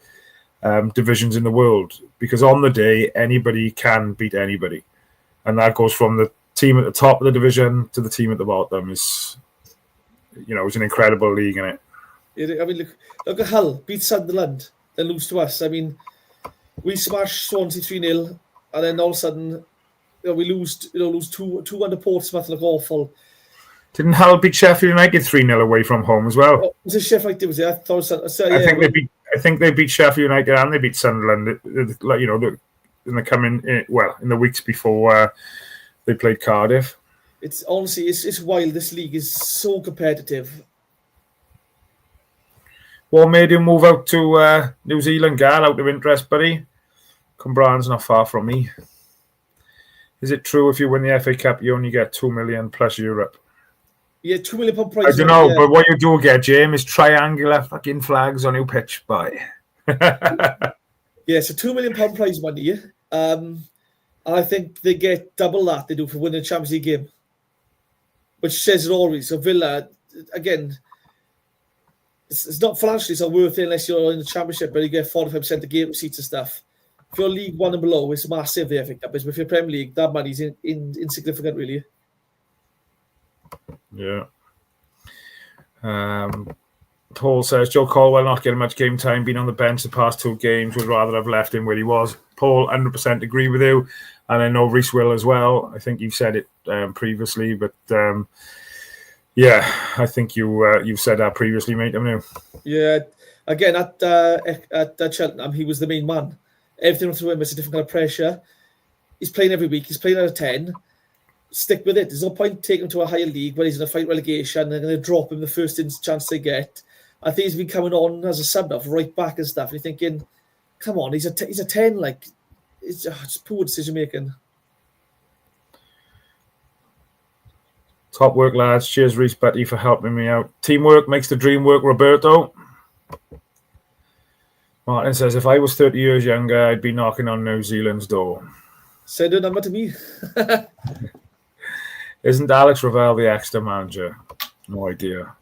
divisions in the world. Because on the day, anybody can beat anybody. And that goes from the team at the top of the division to the team at the bottom. It's an incredible league, isn't it? Look at Hull, beat Sunderland, then lose to us. We smashed Swansea 3-0, and then all of a sudden, we lose 2-1 to Portsmouth, look awful. Didn't Hull beat Sheffield United 3-0 away from home as well? Oh, was it Sheffield United? Was it? I think they beat Sheffield United and they beat Sunderland. In the weeks before they played Cardiff. It's honestly, it's wild. This league is so competitive. What made him move out to New Zealand, Gal, out of interest, buddy? Cumbraan's not far from me. Is it true if you win the FA Cup, you only get 2 million plus Europe? Yeah, £2 million prize. I don't know, but what you do get, James, is triangular fucking flags on your pitch, boy. Yeah, so £2 million prize money. And I think they get double that they do for winning a Champions League game. Which says it all. So Villa, again, it's not financially, it's not worth it unless you're in the Championship, but you get 45% of game seats and stuff. If you're League One and below, it's massive, the FA Cup. But if you're Premier League, that money's insignificant, really. Yeah. Paul says, Joe Caldwell not getting much game time, been on the bench the past 2 games, would rather have left him where he was. Paul, 100% agree with you. And I know Rhys will as well. I think you've said it previously, but yeah, I think you've said that previously, mate, haven't you? Yeah. Again, at Cheltenham, he was the main man. Everything through him is a different kind of pressure. he's playing every week. He's playing at a 10. Stick with it. There's no point taking him to a higher league where he's going to fight relegation and they're going to drop him the first chance they get. I think he's been coming on as a sub now for right back and stuff. And you're thinking, come on, he's a 10. Like, it's just poor decision making. Top work, lads. Cheers, Rhys, Betty, for helping me out. Teamwork makes the dream work, Roberto. Martin says, if I was 30 years younger, I'd be knocking on New Zealand's door. Send a number to me. Isn't Alex Ravel the extra manager? No idea.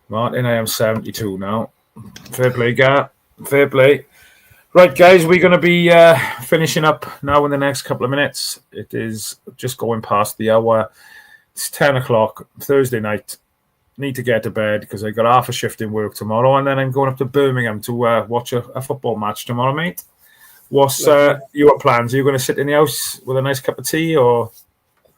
Martin, I am 72 now. Fair play, Gar. Fair play. Right, guys, we're going to be finishing up now in the next couple of minutes. It is just going past the hour. It's 10 o'clock, Thursday night. Need to get to bed because I got half a shift in work tomorrow, and then I'm going up to Birmingham to watch a football match tomorrow, mate. What's your plans? Are you going to sit in the house with a nice cup of tea, or?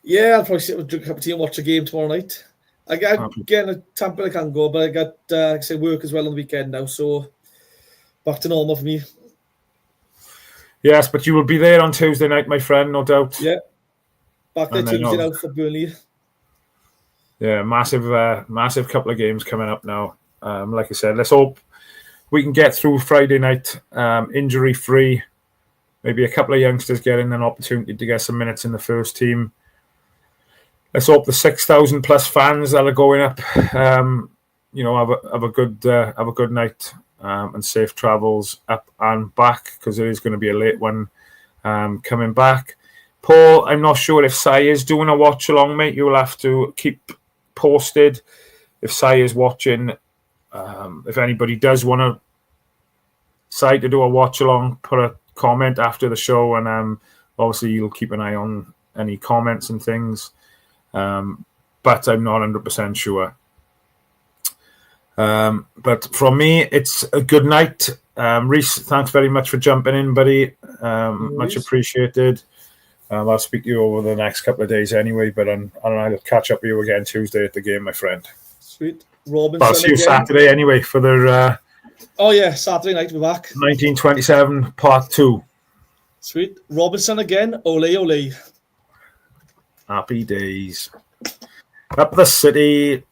Yeah, I'll probably sit with a cup of tea and watch a game tomorrow night. I got getting a Tampa I can't go, but I got like I say, work as well on the weekend now, so back to normal for me. Yes, but you will be there on Tuesday night, my friend, no doubt. Yeah, back there Tuesday night for Burnley. Yeah, massive couple of games coming up now. Like I said, let's hope we can get through Friday night injury-free. Maybe a couple of youngsters getting an opportunity to get some minutes in the first team. Let's hope the 6,000 plus fans that are going up, have a good night and safe travels up and back, because it is going to be a late one coming back. Paul, I'm not sure if Sai is doing a watch along, mate. You'll have to keep posted if Sai is watching. If anybody does want to Sai to do a watch along, put a comment after the show, and obviously you'll keep an eye on any comments and things. But I'm not 100% sure. But from me, it's a good night. Rhys, thanks very much for jumping in, buddy. Much appreciated. I'll speak to you over the next couple of days anyway, but I'll catch up with you again Tuesday at the game, my friend. Sweet. Robinson I'll see you again. Saturday anyway for their Saturday night, we're back. 1927 Part 2. Sweet. Robinson again. Ole, ole. Happy days. Up the city.